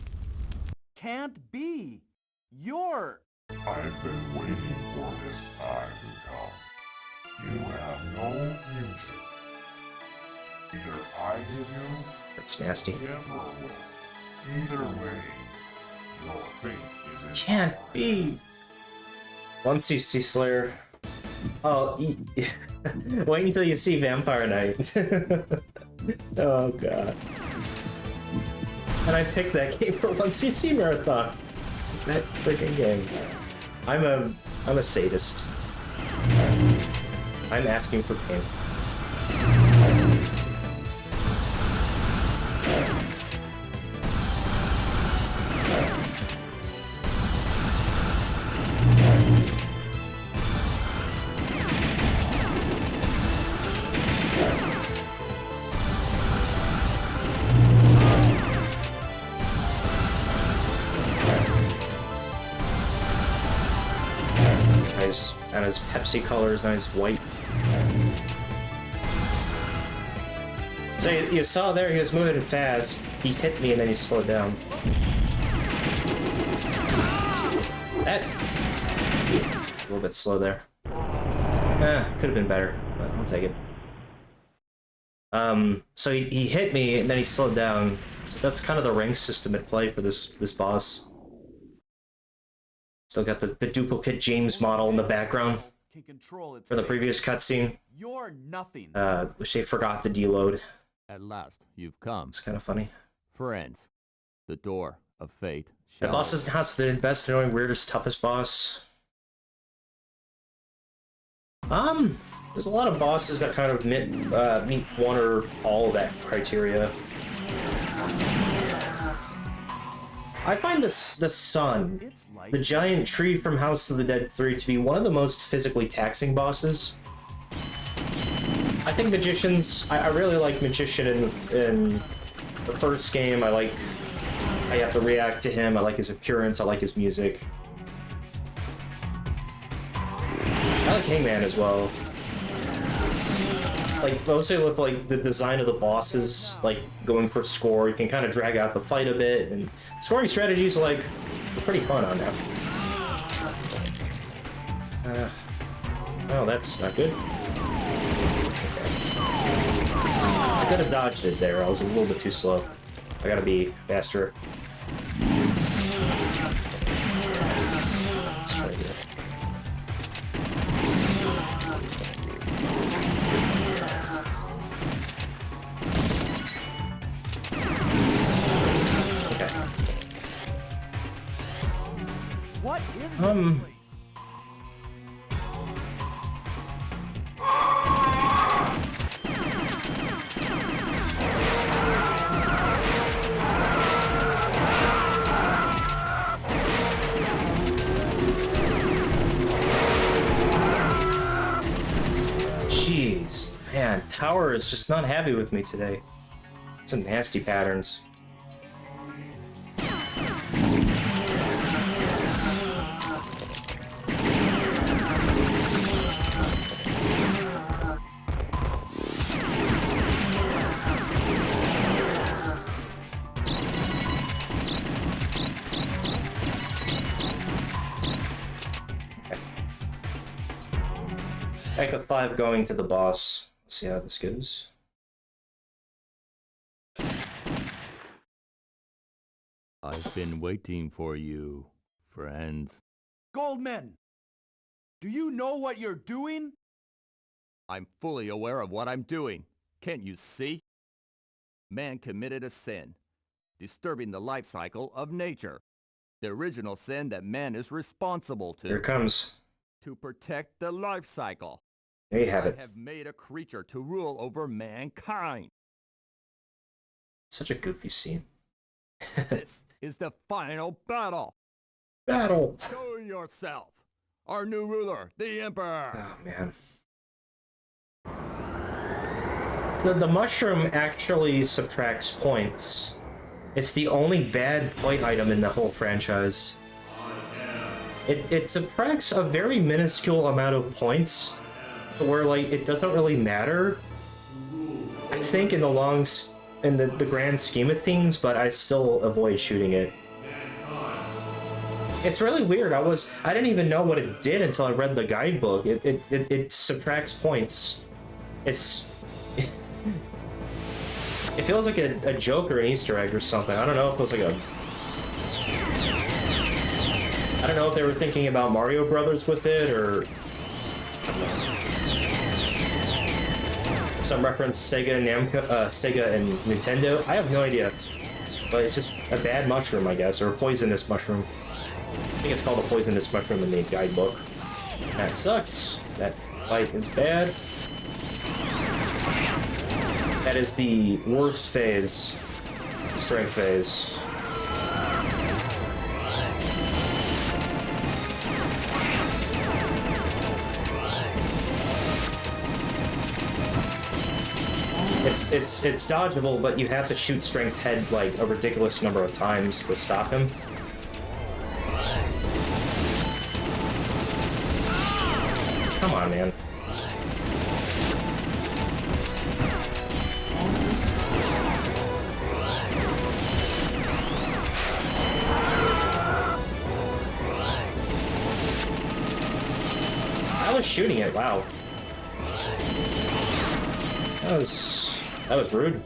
H: Can't be. You're.
G: I've been waiting for this time to come. You have no future. Either I give you,
A: That's nasty.
G: or the Emperor will. Either way, your fate is in
A: Can't be. Once you see Slayer. Oh, wait until you see Vampire Knight. Oh god. And I picked that game for 1cc Marathon. That freaking game. I'm a sadist. I'm asking for pain. Nice, and his Pepsi colors, nice white. So you saw there, he was moving fast. He hit me and then he slowed down. That a little bit slow there. Could have been better, but I'll take it. So he hit me and then he slowed down. So that's kind of the rank system at play for this boss. Still got the duplicate James model in the background
H: Can control its
A: for the
H: fate.
A: previous cutscene.
H: You're nothing.
A: Wish they forgot to deload.
F: At last, you've come.
A: It's kind of funny.
F: Friends, the door of fate
A: The
F: shall...
A: boss is not the best, annoying, weirdest, toughest boss. There's a lot of bosses that kind of meet one or all of that criteria. I find the sun,
H: It's like
A: the giant tree from House of the Dead 3, to be one of the most physically taxing bosses. I think Magicians, I really like Magician in the first game. I have to react to him. I like his appearance. I like his music. I like Hangman as well. Like, mostly with like the design of the bosses, like going for score, you can kind of drag out the fight a bit, and scoring strategies are pretty fun on that. Oh, that's not good. I could have dodged it there. I was a little bit too slow. I gotta be faster. Let's try here.
H: what is this place?
A: tower is just not happy with me today. Some nasty patterns. Back at 5 going to the boss. Let's see how this goes.
F: I've been waiting for you, friends.
H: Goldman! Do you know what you're doing?
F: I'm fully aware of what I'm doing. Can't you see? Man committed a sin, disturbing the life cycle of nature. The original sin that man is responsible to.
A: Here it comes.
F: To protect the life cycle.
A: There you have it.
F: I have made a creature to rule over mankind.
A: Such a goofy scene.
F: This is the final battle.
A: Battle!
F: Show yourself. Our new ruler, the Emperor.
A: Oh, man. The mushroom actually subtracts points. It's the only bad point item in the whole franchise. It subtracts a very minuscule amount of points, where like it doesn't really matter. I think in the grand scheme of things, but I still avoid shooting it. It's really weird. I didn't even know what it did until I read the guidebook. It subtracts points. It feels like a joke or an Easter egg or something. I don't know. It feels like I don't know if they were thinking about Mario Brothers with it or some reference Sega and Nintendo. I have no idea. But it's just a bad mushroom, I guess, or a poisonous mushroom. I think it's called a poisonous mushroom in the guidebook. That sucks. That fight is bad. That is the worst phase. Strength phase. It's dodgeable, but you have to shoot Strength's head like a ridiculous number of times to stop him. Come on, man. I was shooting it, wow. That was rude.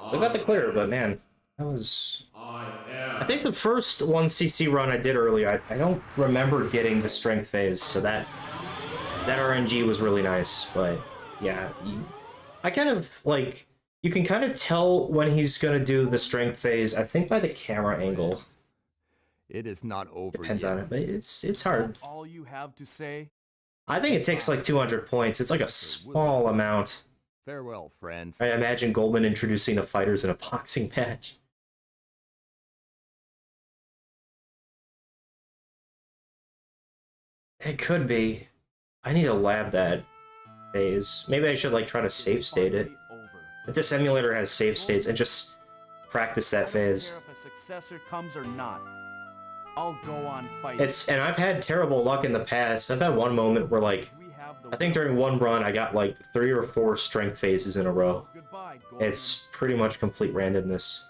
A: So I got the clear, but man, that was... I think the first 1cc run I did earlier, I don't remember getting the strength phase, so that RNG was really nice, but yeah, I kind of, like, you can kind of tell when he's gonna do the strength phase, I think by the camera angle.
F: It is not over
A: Depends
F: yet.
A: on it, but it's hard.
H: That's all you have to say?
A: I think it takes like 200 points. It's like a small amount.
F: Farewell, friends.
A: I imagine Goldman introducing the fighters in a boxing match. It could be. I need to lab that phase. Maybe I should like try to save state it. If this emulator has save states and just practice that phase.
H: I don't care if a successor comes or not. I'll go on fighting.
A: And I've had terrible luck in the past. I've had one moment where like I think during one run I got like 3 or 4 strength phases in a row.
H: Goodbye, Goldman.
A: It's pretty much complete randomness.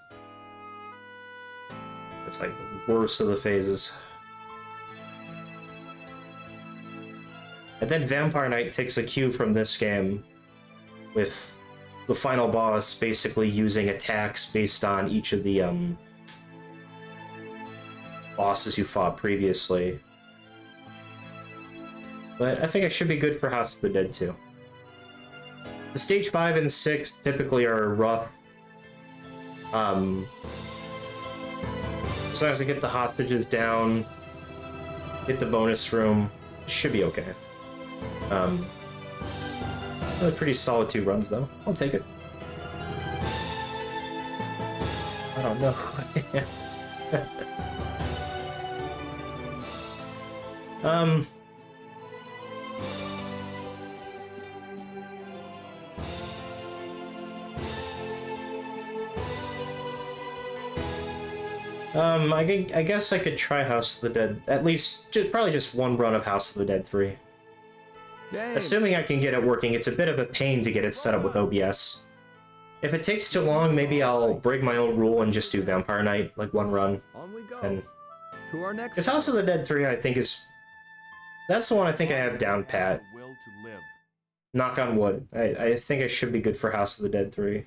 A: It's like the worst of the phases. And then Vampire Knight takes a cue from this game with the final boss basically using attacks based on each of the bosses you fought previously. But I think it should be good for House of the Dead too. The stage 5 and 6 typically are rough. As long as I get the hostages down, hit the bonus room, should be okay. Really pretty solid 2 runs though. I'll take it. I don't know. I guess I could try House of the Dead. At least, probably just one run of House of the Dead 3.
C: Game.
A: Assuming I can get it working, it's a bit of a pain to get it set up with OBS. If it takes too long, maybe I'll break my own rule and just do Vampire Knight, like one run.
C: On we go.
A: And
C: To our next.
A: because House of the Dead 3, I think is... That's the one I think I have down pat.
H: Will to live.
A: Knock on wood. I think I should be good for House of the Dead 3.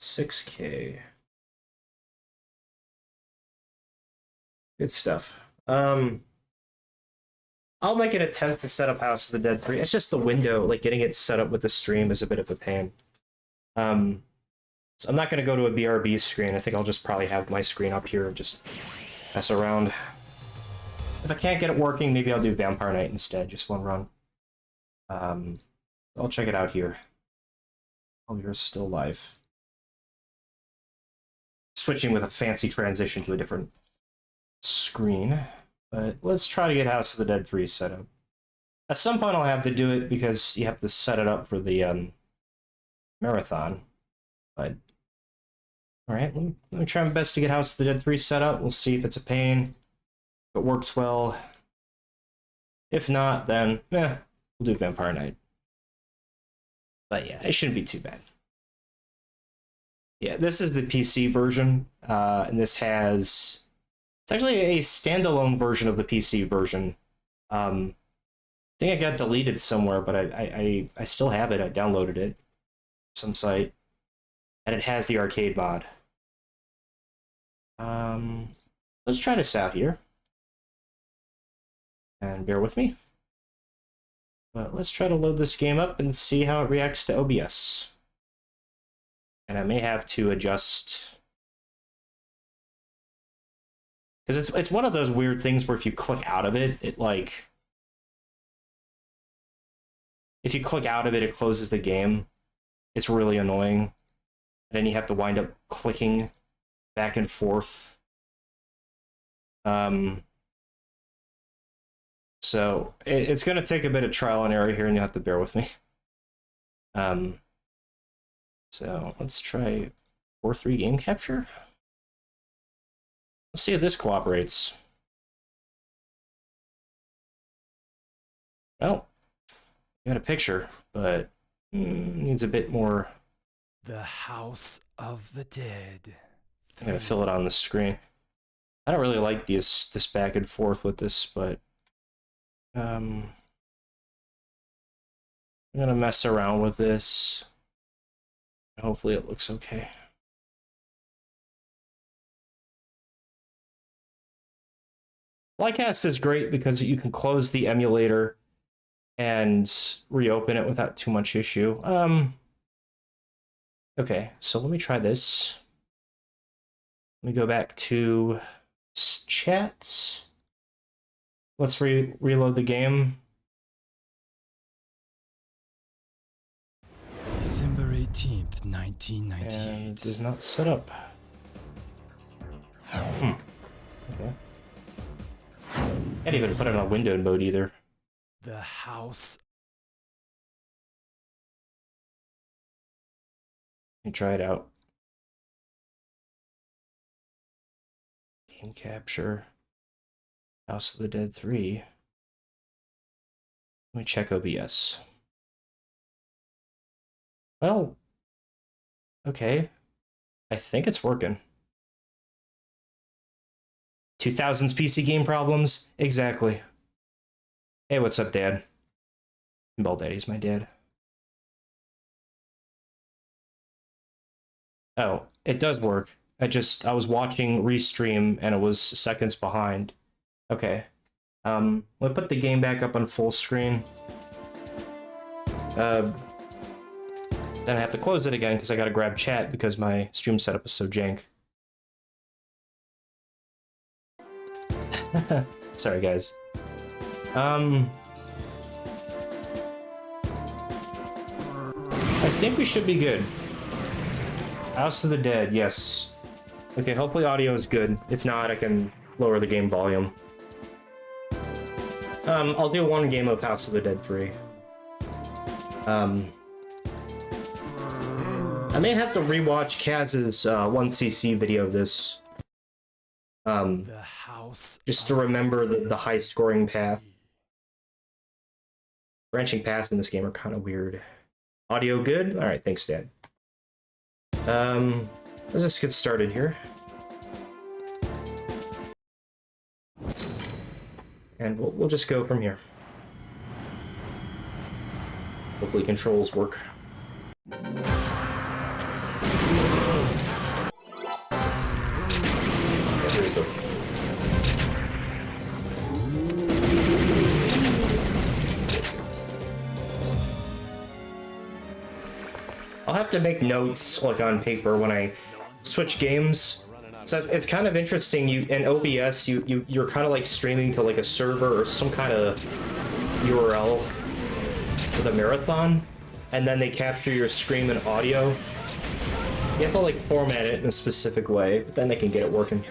A: $6K. Good stuff. I'll make an attempt to set up House of the Dead 3. It's just the window, like getting it set up with the stream is a bit of a pain. So I'm not going to go to a BRB screen. I think I'll just probably have my screen up here and just mess around. If I can't get it working, maybe I'll do Vampire Knight instead, just one run. I'll check it out here. Oh, you're still live. Switching with a fancy transition to a different screen. But let's try to get House of the Dead 3 set up. At some point I'll have to do it because you have to set it up for the marathon. But alright, let me try my best to get House of the Dead 3 set up. We'll see if it's a pain. If it works well. If not, then we'll do Vampire Knight. But yeah, it shouldn't be too bad. Yeah, this is the PC version, and this has... It's actually a standalone version of the PC version. I think it got deleted somewhere, but I still have it. I downloaded it from some site. And it has the arcade mod. Let's try this out here. And bear with me. But let's try to load this game up and see how it reacts to OBS. And I may have to adjust... Because it's one of those weird things where if you click out of it, it like... If you click out of it, it closes the game. It's really annoying. And then you have to wind up clicking back and forth. So it's going to take a bit of trial and error here, and you'll have to bear with me. So let's try 4-3 game capture. Let's see if this cooperates. Well, got a picture, but needs a bit more.
C: The House of the Dead.
A: I gotta fill it on the screen. I don't really like this back and forth with this, but I'm gonna mess around with this. Hopefully it looks okay. Flycast is great because you can close the emulator and reopen it without too much issue. Okay, so let me try this. Let me go back to chat. Let's reload the game.
C: December 18th,
A: And
C: 1998.
A: it does not set up. Okay. Can't even put it on windowed mode either.
C: The House.
A: Let me try it out. Game capture. House of the Dead 3. Let me check OBS. Well, okay. I think it's working. 2000s PC game problems? Exactly. Hey, what's up, Dad? Bell Daddy's my dad. Oh, it does work. I was watching Restream and it was seconds behind. Okay. We'll put the game back up on full screen. Then I have to close it again because I gotta grab chat because my stream setup is so jank. Sorry, guys. I think we should be good. House of the Dead, yes. Okay, hopefully audio is good. If not, I can lower the game volume. I'll do one game of House of the Dead 3. I may have to rewatch Kaz's 1cc video of this.
C: The house.
A: Just to remember the high scoring path. Branching paths in this game are kind of weird. Audio good? Alright, thanks, Dad. Let's just get started here. And we'll just go from here. Hopefully controls work. I'll have to make notes like on paper when I switch games. So it's kind of interesting. In OBS, you're kind of like streaming to like a server or some kind of URL for the marathon, and then they capture your screen and audio. You have to like format it in a specific way, but then they can get it working.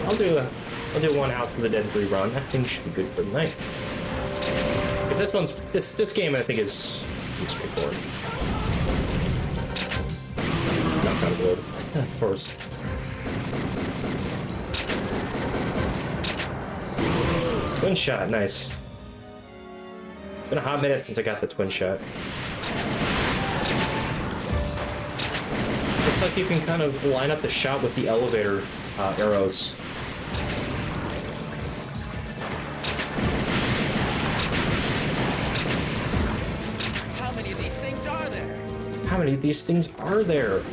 A: I'll do one Out for the Dead 3 run. I think it should be good for the night. Because this game I think is pretty straightforward. Not kind of good, of course. Twin shot, nice. It's been a hot minute since I got the twin shot. Looks like you can kind of line up the shot with the elevator arrows.
D: How many of these things are there?
A: How many of these things are there?
D: We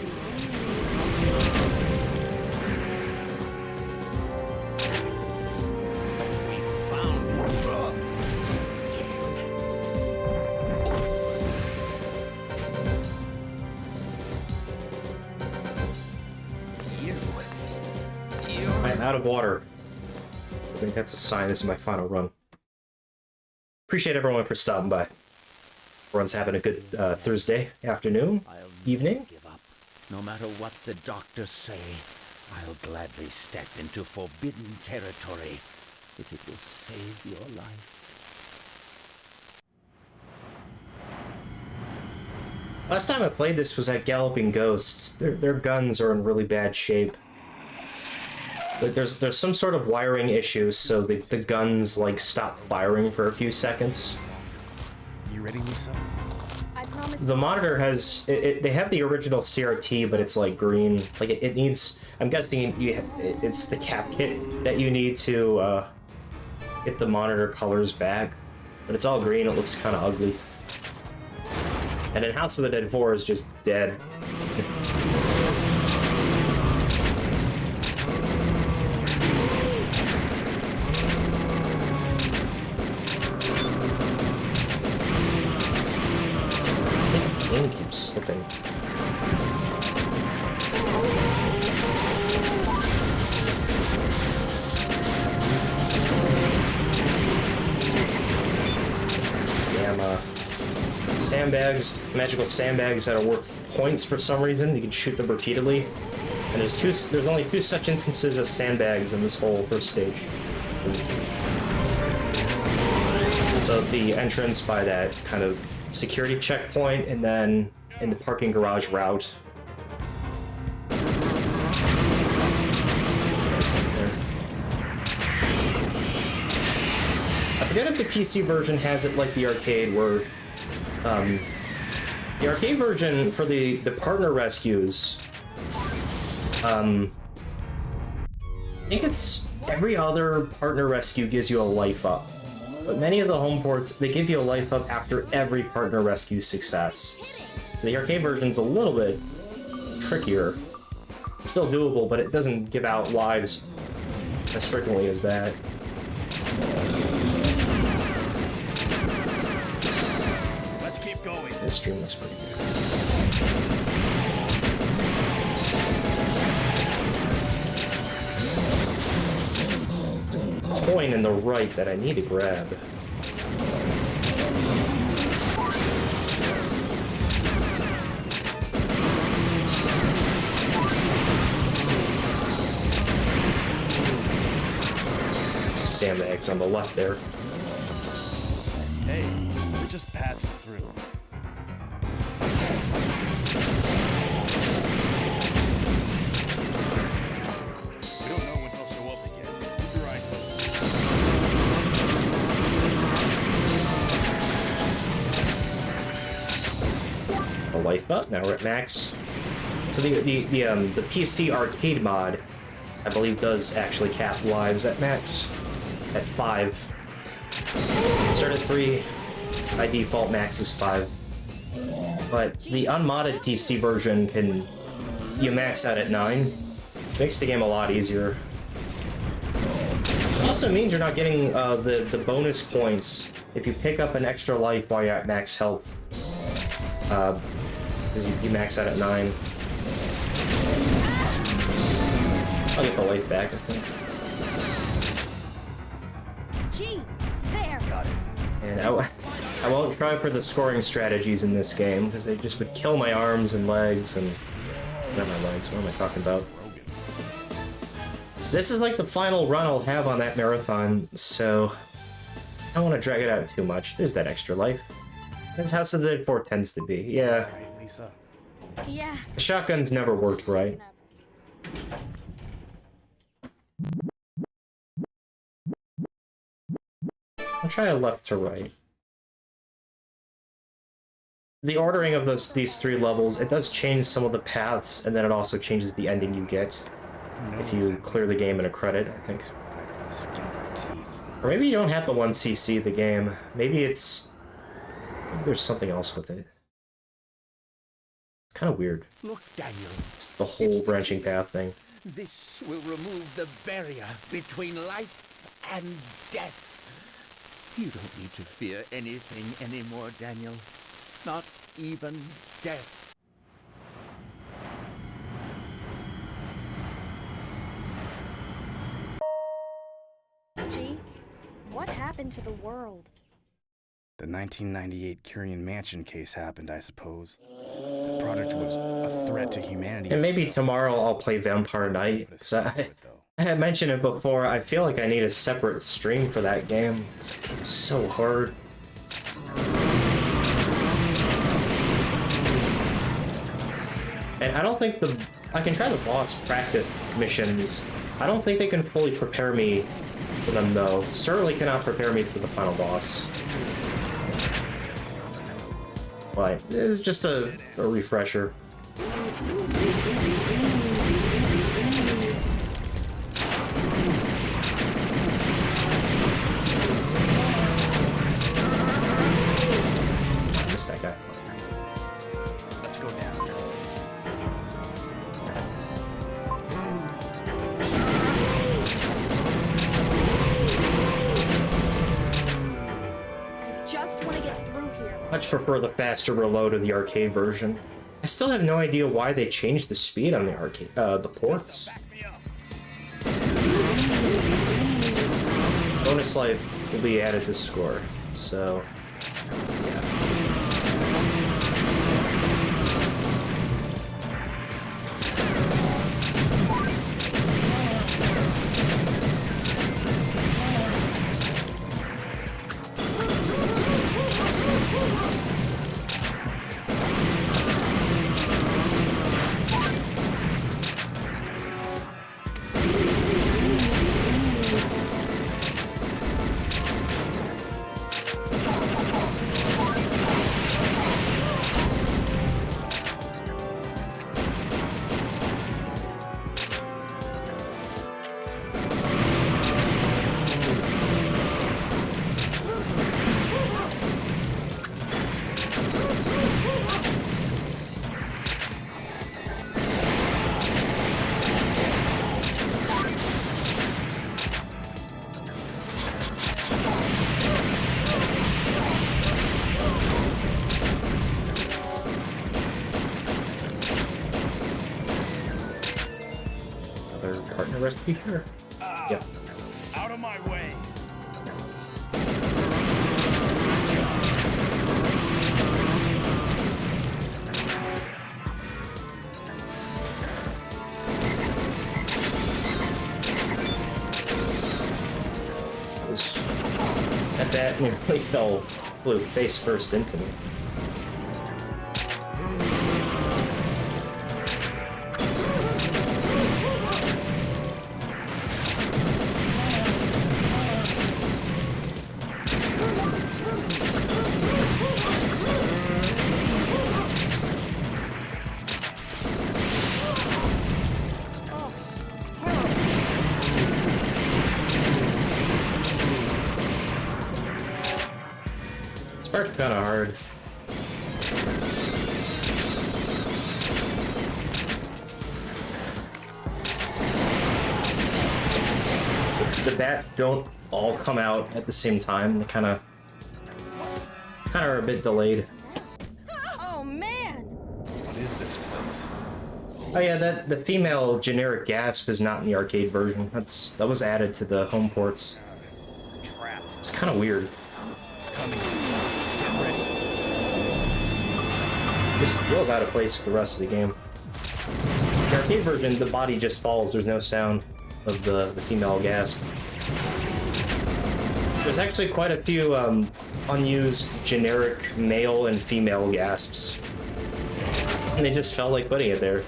D: found it.
A: I'm out of water. I think that's a sign this is my final run. Appreciate everyone for stopping by. Everyone's having a good Thursday afternoon, evening.
I: Give up. No matter what the doctors say, I'll gladly step into forbidden territory if it will save your life.
A: Last time I played this was at Galloping Ghosts. Their guns are in really bad shape. Like there's some sort of wiring issues, so the guns like stop firing for a few seconds.
C: You ready, Lisa?
E: I promise.
A: The monitor has they have the original CRT, but it's like green. Like it needs. I'm guessing it's the cap kit that you need to get the monitor colors back. But it's all green. It looks kind of ugly. And then House of the Dead 4 is just dead. The game keeps slipping. Damn, sandbags, magical sandbags that are worth points for some reason. You can shoot them repeatedly. And there's only 2 such instances of sandbags in this whole first stage. So the entrance by that kind of security checkpoint, and then in the parking garage route. I forget if the PC version has it like the arcade, where the arcade version for the partner rescues, I think it's every other partner rescue gives you a life up. But many of the home ports, they give you a life up after every partner rescue success. So the arcade version's a little bit trickier. It's still doable, but it doesn't give out lives as frequently as that.
H: Let's keep going.
A: This stream looks pretty good. Coin in the right that I need to grab. sandbags on the left there.
H: Hey, we're just passing through. We don't know when they'll show up again. Keep your eyes open.
A: A life up. Now we're at max. So the PC arcade mod, I believe, does actually cap lives at max, at 5. Start at 3. By default, max is 5. But the unmodded PC version you max out at 9. Makes the game a lot easier. It also means you're not getting the bonus points if you pick up an extra life while you're at max health. You max out at 9. I'll get the life back, I think.
E: Gee, there.
H: Got it.
A: And I won't try for the scoring strategies in this game, because they just would kill my arms and legs and... Not my legs, what am I talking about? This is like the final run I'll have on that marathon, so... I don't want to drag it out too much. There's that extra life. That's how House of the Dead 4 tends to be, yeah.
H: Hey, Lisa.
E: Yeah.
A: The shotgun's never worked right. I'll try a left to right. The ordering of these 3 levels, it does change some of the paths, and then it also changes the ending you get if you clear the game in a credit, I think. Or maybe you don't have to 1cc the game. Maybe there's something else with it. It's kind of weird.
I: Look, Daniel.
A: It's the whole branching path thing.
I: This will remove the barrier between life and death. You don't need to fear anything anymore, Daniel. Not even death.
E: Gee, what happened to the world?
J: The 1998 Curian Mansion case happened, I suppose. The project was a threat to humanity.
A: And maybe tomorrow I'll play Vampire Knight, because I had mentioned it before. I feel like I need a separate stream for that game. That game is so hard. And I don't think I can try the boss practice missions. I don't think they can fully prepare me for them, though. Certainly cannot prepare me for the final boss. But it's just a refresher. I missed that guy.
J: Let's go down.
E: Just want to get through here.
A: Much prefer the faster reload of the arcade version. I still have no idea why they changed the speed on the arcade, the ports. Bonus life will be added to score, so yeah. Partner recipe here. Yep.
H: Out of my way.
A: bat nearly flew face first into me. This part's kind of hard. So the bats don't all come out at the same time. They kind of are a bit delayed.
E: Oh man!
J: What is this place?
A: Oh yeah, the female generic gasp is not in the arcade version. That was added to the home ports.
J: Trapped.
A: It's kind of weird.
J: It's coming. Get ready.
A: This feels out of place for the rest of the game. The arcade version, the body just falls. There's no sound of the female gasp. There's actually quite a few unused generic male and female gasps. And they just felt like putting it there.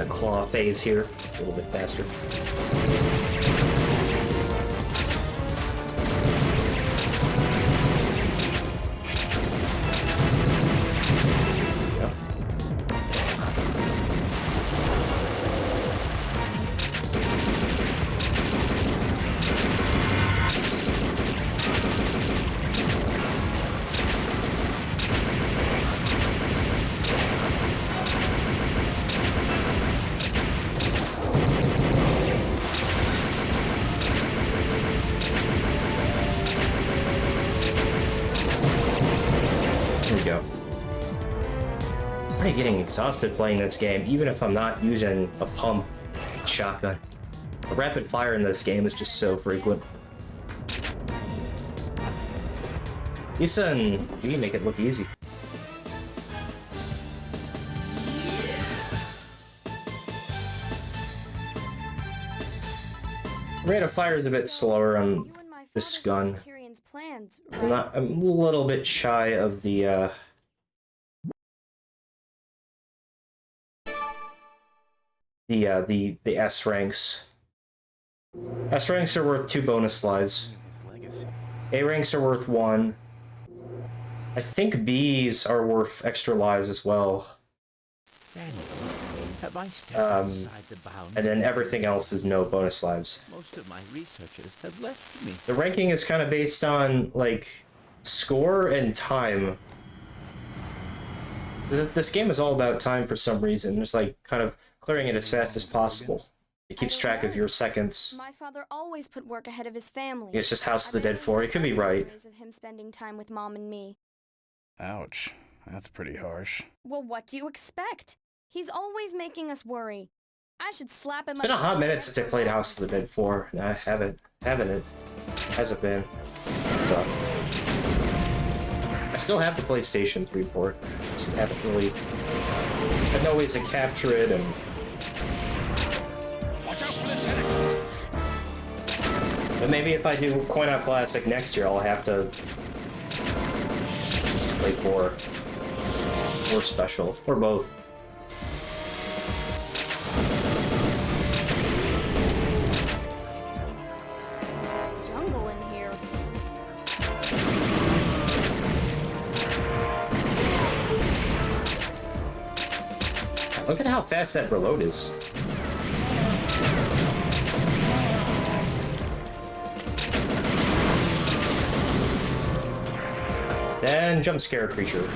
A: Claw phase here, a little bit faster. There we go. I'm already getting exhausted playing this game, even if I'm not using a pump shotgun. The rapid fire in this game is just so frequent. Issa and V make it look easy. Rate of fire is a bit slower on this gun. I'm a little bit shy of the S ranks. S ranks are worth 2 bonus slides. A ranks are worth 1. I think Bs are worth extra lives as well.
I: Have I stepped outside the bounds?
A: And then everything else is no bonus lives.
I: Most of my researchers have left me.
A: The ranking is kind of based on, like, score and time. This game is all about time for some reason. It's like kind of clearing it as fast as possible. It keeps track of your seconds.
E: My father always put work ahead of his family.
A: It's just House of the Dead 4. It could be right.
E: Of him spending time with Mom and me.
J: Ouch. That's pretty harsh.
E: Well, what do you expect? He's always making us worry. I should slap him.
A: It's been a hot minute since I played House of the Dead 4. I haven't. It hasn't been. But I still have the PlayStation 3 port. Just haven't really had no ways to capture it and.
B: Watch out, Lieutenant!
A: But maybe if I do Coin Op Classic next year, I'll have to play 4 or Special or both.
E: Jungle in here.
A: Look at how fast that reload is. Then jump scare creature.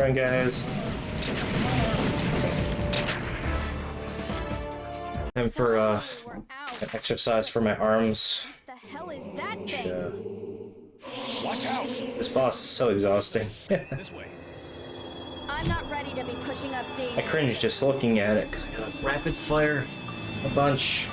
A: run, guys. And for
E: We're out.
A: an exercise for my arms.
E: What the hell is that
A: Which,
E: thing?
J: Watch out!
A: this boss is so exhausting.
J: This way.
E: I'm not ready to be pushing up daisies.
A: I cringe just looking at it because I got rapid fire a bunch.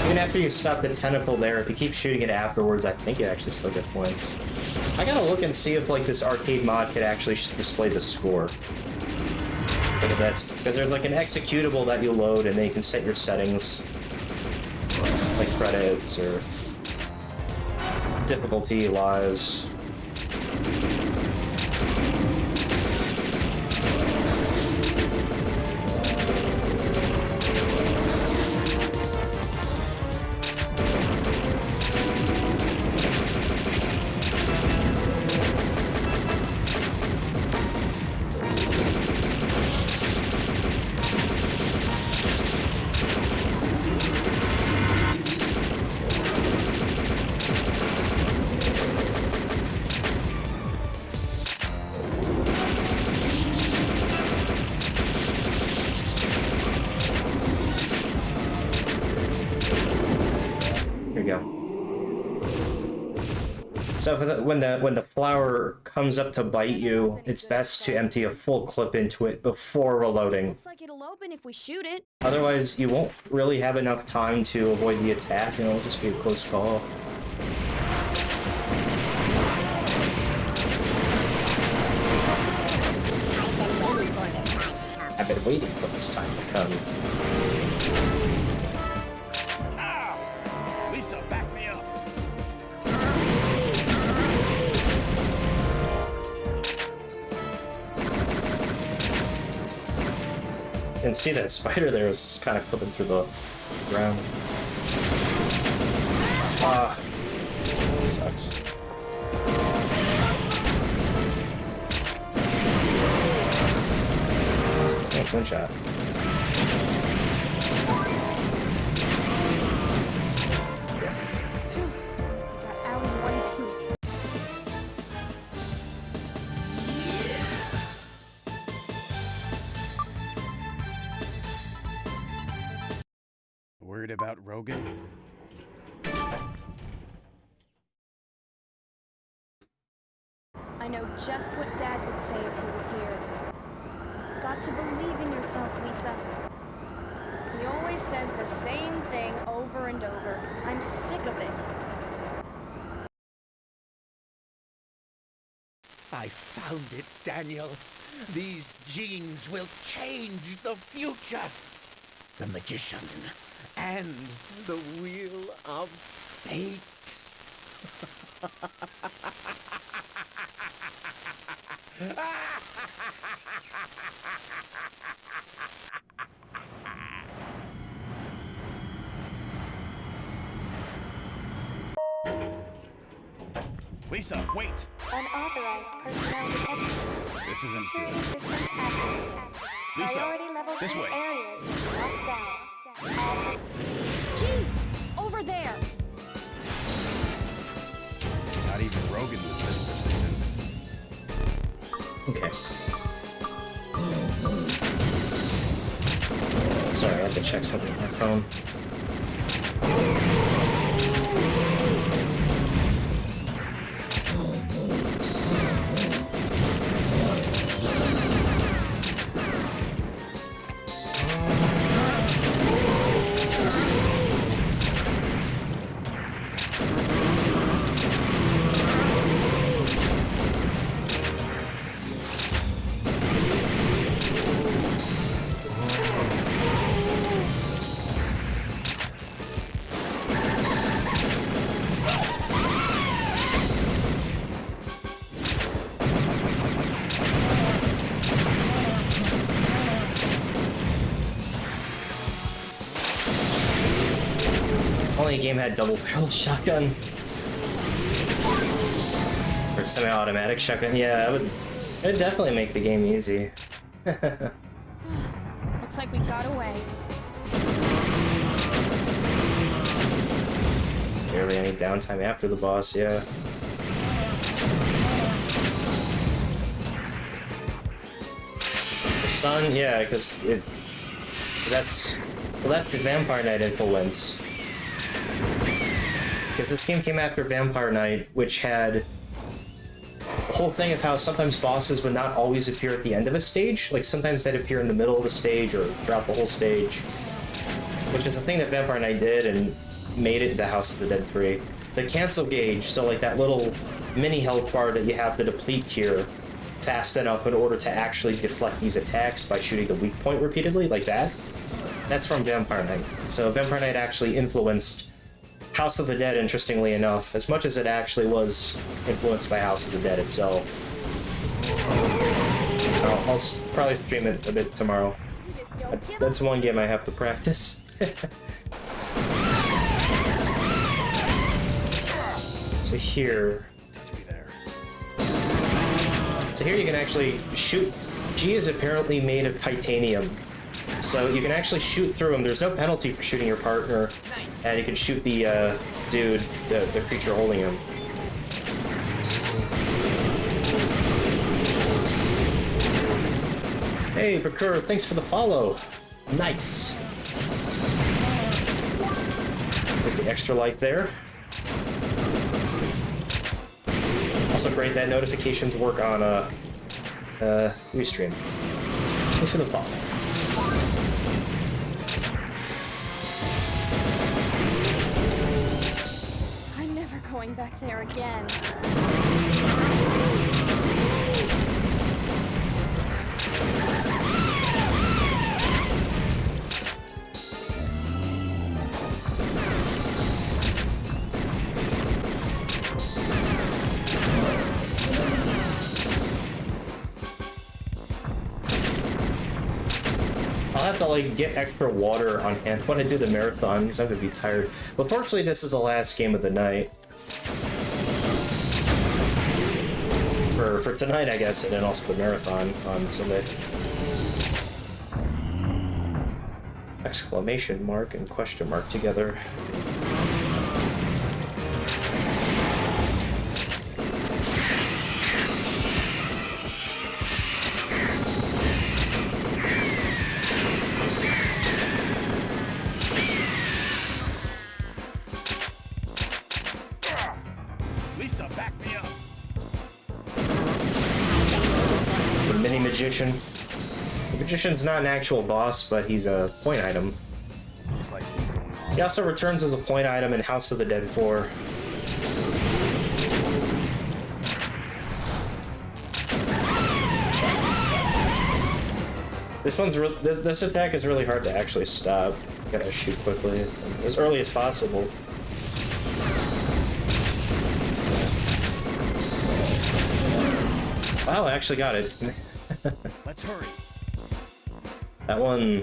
A: Even after you stop the tentacle there, if you keep shooting it afterwards, I think you actually still get points. I gotta look and see if like this arcade mod could actually display the score. Because there's like an executable that you load and then you can set your settings, like credits or difficulty, lives. Here you go. So for when the flower comes up to bite you, it's best to empty a full clip into it before reloading.
E: Looks like it'll open if we shoot it.
A: Otherwise, you won't really have enough time to avoid the attack, and it'll just be a close call. I've been waiting for this time to come.
H: Lisa, back me up.
A: You can see that spider there is kind of clipping through the ground. Ah, it sucks. Oh, one shot.
E: Got out in one piece.
J: Worried about Rogan?
E: I know just what Dad would say if he was here. Got to believe in yourself, Lisa. He always says the same thing over and over. I'm sick of it.
I: I found it, Daniel. These genes will change the future. The magician and the wheel of fate.
H: Lisa, wait.
E: Unauthorized personnel detection.
J: This isn't
E: Security
J: good.
E: systems active.
H: Lisa,
E: Priority levels
H: this
E: in
H: way.
E: areas locked down. Gee! Over there!
J: Not even Rogan was this persistent.
A: Okay. Sorry, I had to check something on my phone. only game had double barrel shotgun. Or semi-automatic shotgun. Yeah, it would definitely make the game easy.
E: Looks like we got away.
A: Barely any downtime after the boss, yeah. The sun, yeah, because that's the Vampire Knight influence. Because this game came after Vampire Knight, which had the whole thing of how sometimes bosses would not always appear at the end of a stage. Like, sometimes they'd appear in the middle of the stage or throughout the whole stage. Which is a thing that Vampire Knight did and made it into House of the Dead 3. The cancel gauge, so like that little mini health bar that you have to deplete here fast enough in order to actually deflect these attacks by shooting the weak point repeatedly, like that. That's from Vampire Knight. So Vampire Knight actually influenced House of the Dead, interestingly enough, as much as it actually was influenced by House of the Dead itself. I'll probably stream it a bit tomorrow. That's one game I have to practice. So here... So here you can actually shoot... G is apparently made of titanium. So you can actually shoot through him. There's no penalty for shooting your partner. And you can shoot the dude, the creature holding him. Hey, Bakur, thanks for the follow. Nice. There's the extra life there. Also great that notifications work on Restream. Thanks for the follow.
E: I'm never going back there again.
A: I'll have to like get extra water on hand when I do the marathon because I'm gonna be tired. But fortunately, this is the last game of the night. For tonight, I guess, and then also the marathon on Sunday. Exclamation mark and question mark together.
H: Lisa, back me up.
A: The mini magician. The magician's not an actual boss, but he's a point item.
J: Looks like he's going on.
A: He also returns as a point item in House of the Dead 4. This attack is really hard to actually stop. You gotta shoot quickly, as early as possible. Wow, I actually got it.
H: Let's hurry.
A: That one...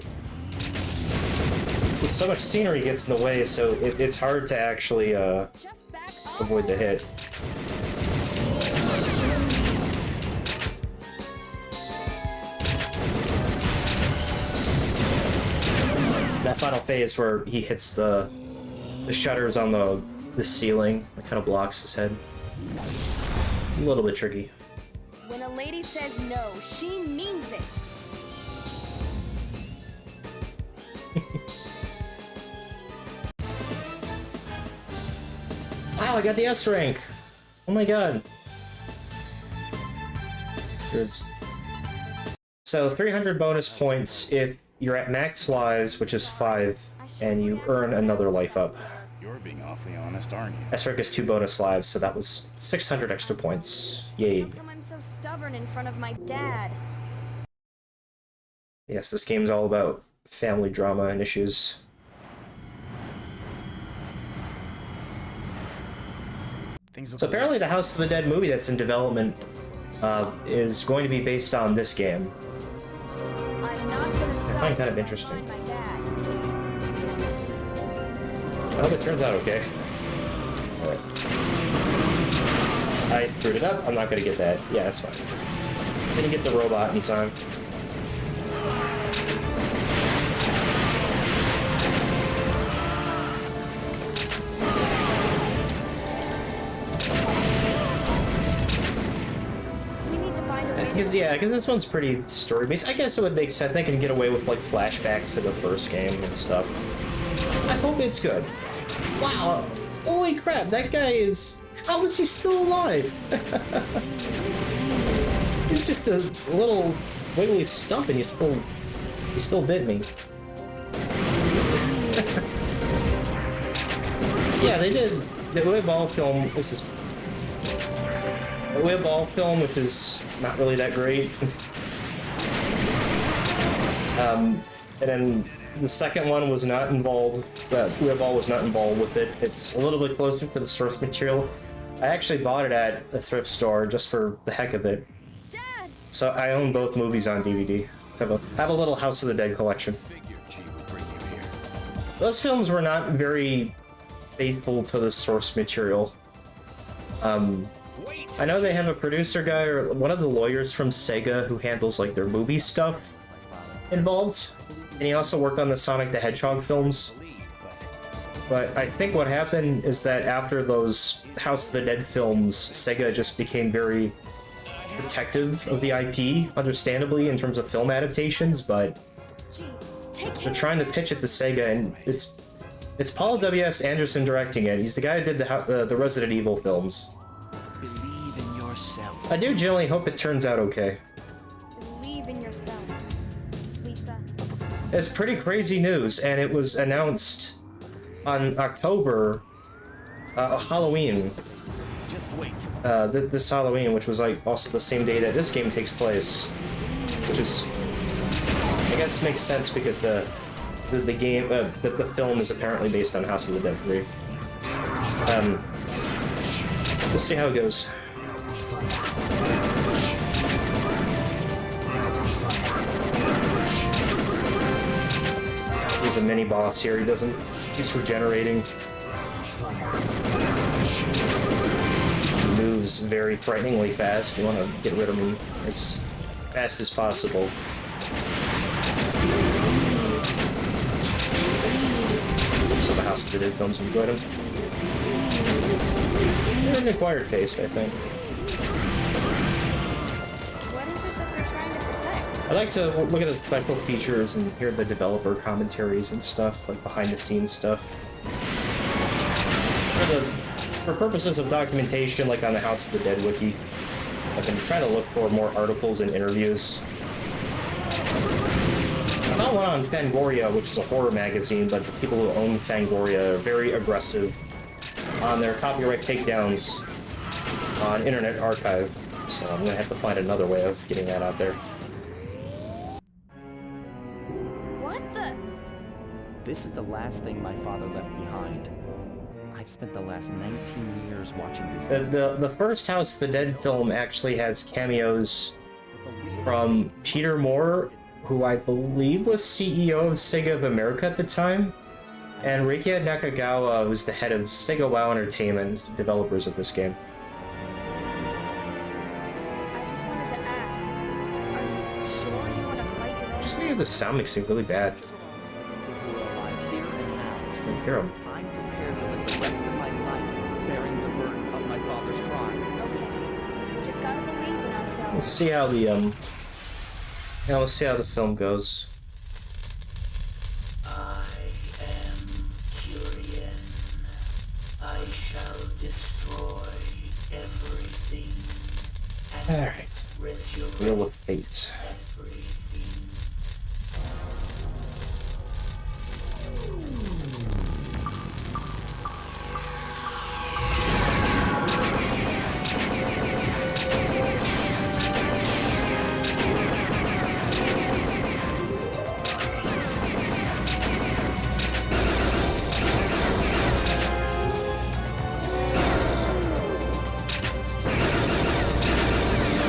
A: So much scenery gets in the way, so it's hard to actually avoid the hit. That final phase where he hits the shutters on the ceiling, it kind of blocks his head. A little bit tricky.
E: When a lady says no, she means it.
A: Wow, I got the S rank! Oh my god. So 300 bonus points if you're at max lives, which is 5, and you earn another life up.
J: You're being awfully honest, aren't you?
A: S rank is 2 bonus lives, so that was 600 extra points. Yay.
E: How come I'm so stubborn in front of my dad?
A: Yes, this game's all about family drama and issues. So apparently the House of the Dead movie that's in development is going to be based on this game.
E: I'm not gonna
A: I find it kind of interesting. hope it turns out okay. Alright. I screwed it up. I'm not gonna get that. Yeah, that's fine. Didn't get the robot in time. Because this one's pretty story-based. I guess it would make sense. They can get away with, like, flashbacks to the first game and stuff. I hope it's good. Wow! Holy crap, that guy is... How is he still alive? He's just a little wiggly stump and he still bit me. Yeah, they did the Uwe Ball film, which is... The Uwe Ball film, which is not really that great. And then the second one was not involved, Uwe Ball was not involved with it. It's a little bit closer to the source material. I actually bought it at a thrift store just for the heck of it.
E: Dad!
A: So I own both movies on DVD. So I have a little House of the Dead collection. Those films were not very faithful to the source material. I know they have a producer guy or one of the lawyers from Sega who handles like their movie stuff involved, and he also worked on the Sonic the Hedgehog films. But I think what happened is that after those House of the Dead films, Sega just became very protective of the IP, understandably, in terms of film adaptations, but they're trying to pitch it to Sega, and it's Paul W.S. Anderson directing it. He's the guy who did the Resident Evil films.
I: Believe in yourself.
A: I do generally hope it turns out okay.
E: Believe in yourself, Lisa.
A: It's pretty crazy news, and it was announced on October, Halloween.
I: Just wait.
A: This Halloween, which was like also the same day that this game takes place, which is, I guess, makes sense because the game, the film is apparently based on House of the Dead 3. Let's see how it goes. There's a mini boss here. He keeps regenerating. He moves very frighteningly fast. You want to get rid of him as fast as possible. So the House of the Dead films enjoyed him. An acquired taste, I think.
E: What is it that they're trying to protect?
A: I like to look at the special features and hear the developer commentaries and stuff, like behind-the-scenes stuff. For purposes of documentation, like on the House of the Dead wiki, I've been trying to look for more articles and interviews. I found one on Fangoria, which is a horror magazine, but the people who own Fangoria are very aggressive on their copyright takedowns on Internet Archive, so I'm gonna have to find another way of getting that out there.
E: What the?
D: This is the last thing my father left behind. I've spent the last 19 years watching this.
A: The first House of the Dead film actually has cameos from Peter Moore, who I believe was CEO of Sega of America at the time, and Reikia Nakagawa, who's the head of Sega WoW Entertainment, developers of this game.
E: I just wanted to ask, are you sure you want to fight your own?
A: Just maybe the sound mixing really bad.
D: I'm here and now.
A: I don't hear him.
D: I'm prepared to live the rest of my life bearing the burden of my father's crime.
E: Okay, we just gotta believe in ourselves.
A: Let's see how let's see how the film goes.
K: I am Curian. I shall destroy everything.
A: Alright. Wheel of Fate.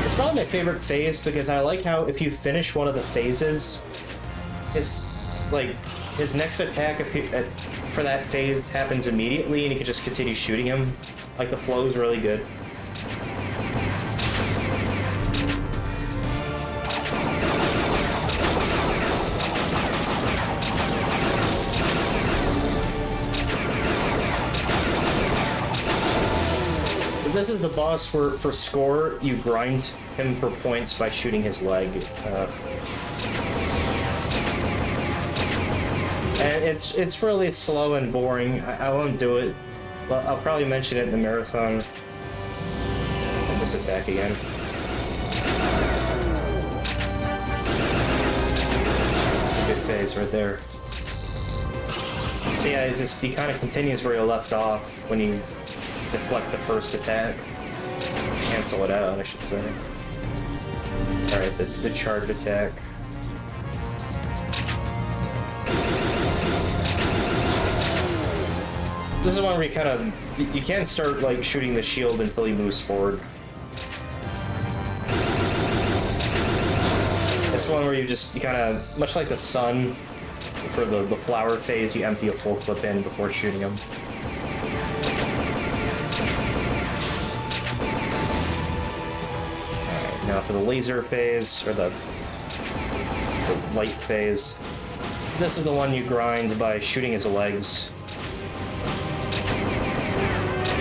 A: It's probably my favorite phase because I like how if you finish one of the phases, it's like his next attack for that phase happens immediately, and you can just continue shooting him. Like, the flow is really good. So this is the boss for score. You grind him for points by shooting his leg. And it's really slow and boring. I won't do it, but I'll probably mention it in the marathon. And this attack again. Good phase right there. So yeah, he kind of continues where he left off when you deflect the first attack. Cancel it out, I should say. Alright, the charge attack. This is one where you can't start like shooting the shield until he moves forward. This one where you kind of, much like the sun, for the flower phase, you empty a full clip in before shooting him. Alright, now for the laser phase, or the light phase. This is the one you grind by shooting his legs.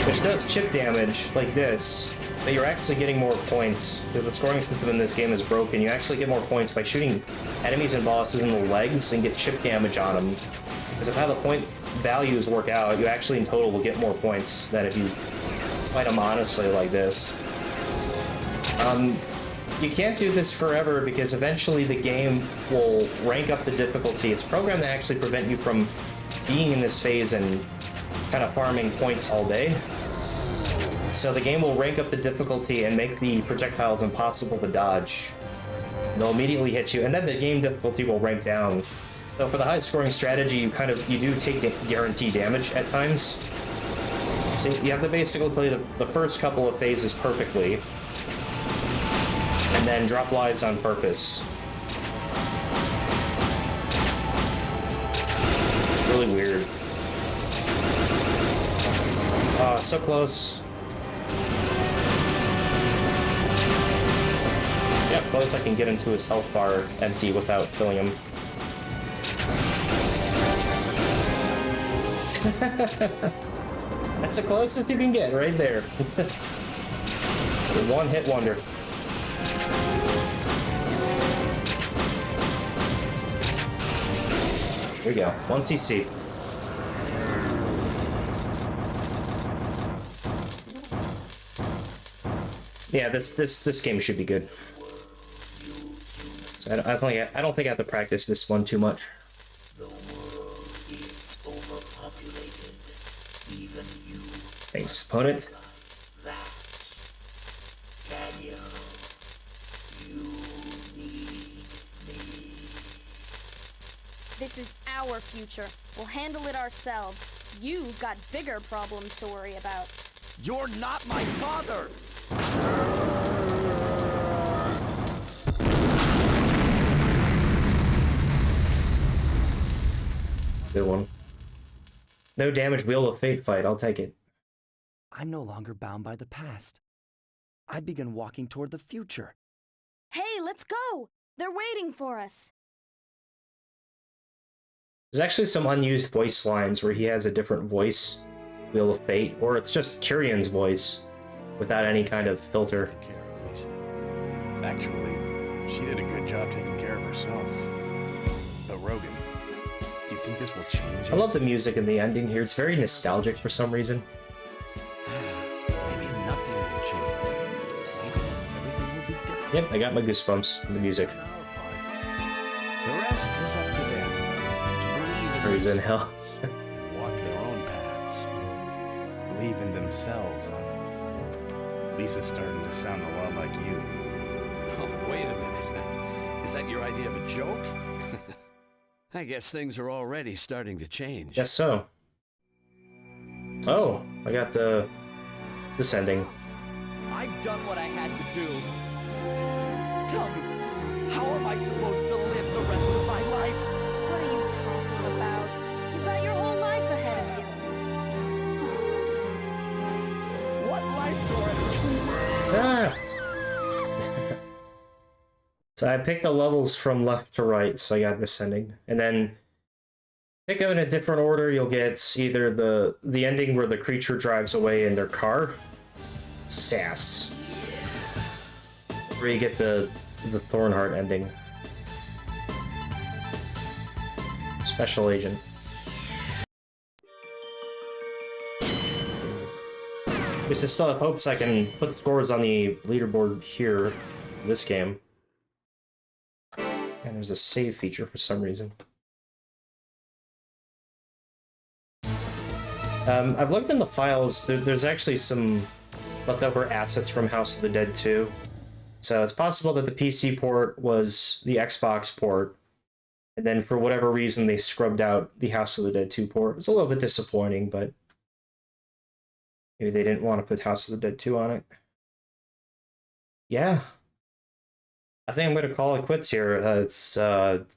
A: Which does chip damage, like this, but you're actually getting more points. Because the scoring system in this game is broken. You actually get more points by shooting enemies and bosses in the legs and get chip damage on them. Because of how the point values work out, you actually in total will get more points than if you fight them honestly like this. You can't do this forever because eventually the game will rank up the difficulty. It's programmed to actually prevent you from being in this phase and kind of farming points all day. So the game will rank up the difficulty and make the projectiles impossible to dodge. They'll immediately hit you, and then the game difficulty will rank down. So for the high scoring strategy, you do take guaranteed damage at times. So you have to basically play the first couple of phases perfectly, and then drop lives on purpose. It's really weird. So close. See how close I can get into his health bar empty without killing him. That's the closest you can get right there. The one-hit wonder. Here we go. 1 CC. Yeah, this game should be good. So I don't think I have to practice this one too much.
K: The world is overpopulated. Even you.
A: Thanks, opponent.
K: That. Daniel. You need me.
E: This is our future. We'll handle it ourselves. You've got bigger problems to worry about.
H: You're not my father!
A: Good one. No damage, Wheel of Fate fight. I'll take it.
D: I'm no longer bound by the past. I begin walking toward the future.
E: Hey, let's go! They're waiting for us.
A: There's actually some unused voice lines where he has a different voice, Wheel of Fate, or it's just Kyrion's voice without any kind of filter.
J: Take care of Lisa. Actually, she did a good job taking care of herself. But Rogan, do you think this will change?
A: I love the music in the ending here. It's very nostalgic for some reason.
I: Maybe nothing will change. Maybe everything will be different.
A: Yep, I got my goosebumps from the music.
I: The rest is up to them. To
A: Or he's in hell.
J: And walk their own paths. Believe in themselves. Lisa's starting to sound a lot like you.
L: Oh, wait a minute. Is that your idea of a joke? I guess things are already starting to change.
A: Guess so. Oh, I got this ending.
H: I've done what I had to do. Tell me, how am I supposed to live the rest of my life?
E: What are you talking about? You've got your whole life ahead of you.
C: What life do I have?
A: So I picked the levels from left to right, so I got this ending. And then pick them in a different order, you'll get either the ending where the creature drives away in their car, sass, or you get the Thornheart ending, special agent. At least I still have hopes I can put the scores on the leaderboard here in this game. And there's a save feature for some reason. I've looked in the files. There's actually some leftover assets from House of the Dead 2. So it's possible that the PC port was the Xbox port, and then for whatever reason they scrubbed out the House of the Dead 2 port. It's a little bit disappointing, but maybe they didn't want to put House of the Dead 2 on it. Yeah. I think I'm going to call it quits here. It's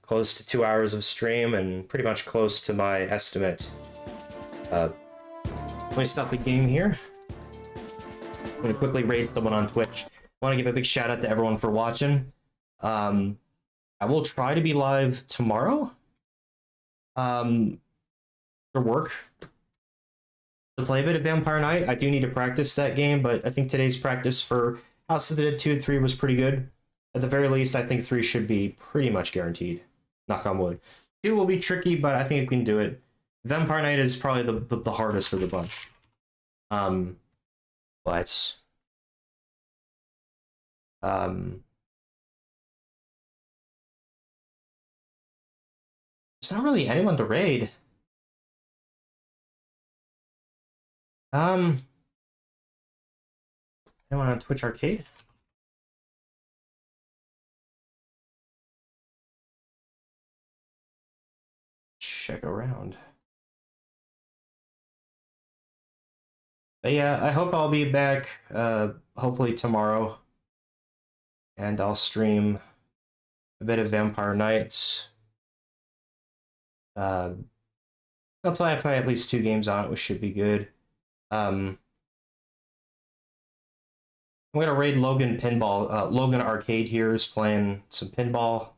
A: close to 2 hours of stream and pretty much close to my estimate. Let me stop the game here. I'm going to quickly raid someone on Twitch. I want to give a big shout out to everyone for watching. I will try to be live tomorrow for work to play a bit of Vampire Knight. I do need to practice that game, but I think today's practice for House of the Dead 2 and 3 was pretty good. At the very least, I think 3 should be pretty much guaranteed. Knock on wood. 2 will be tricky, but I think we can do it. Vampire Knight is probably the hardest of the bunch. But there's not really anyone to raid. Anyone on Twitch Arcade? Check around. But yeah, I hope I'll be back hopefully tomorrow, and I'll stream a bit of Vampire Knights. I'll play at least 2 games on it, which should be good. I'm gonna raid Logan Pinball. Logan Arcade here is playing some pinball.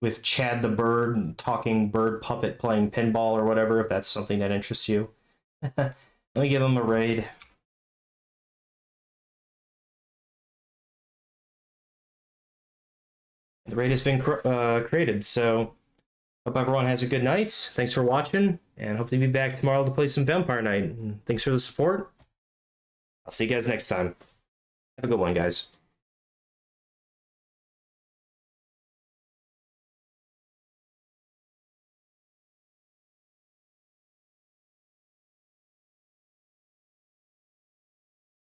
A: With Chad the Bird, talking bird puppet playing pinball or whatever, if that's something that interests you. Let me give him a raid. The raid has been created, so hope everyone has a good night. Thanks for watching, and hope to be back tomorrow to play some Vampire Knight. And thanks for the support. I'll see you guys next time. Have a good one, guys.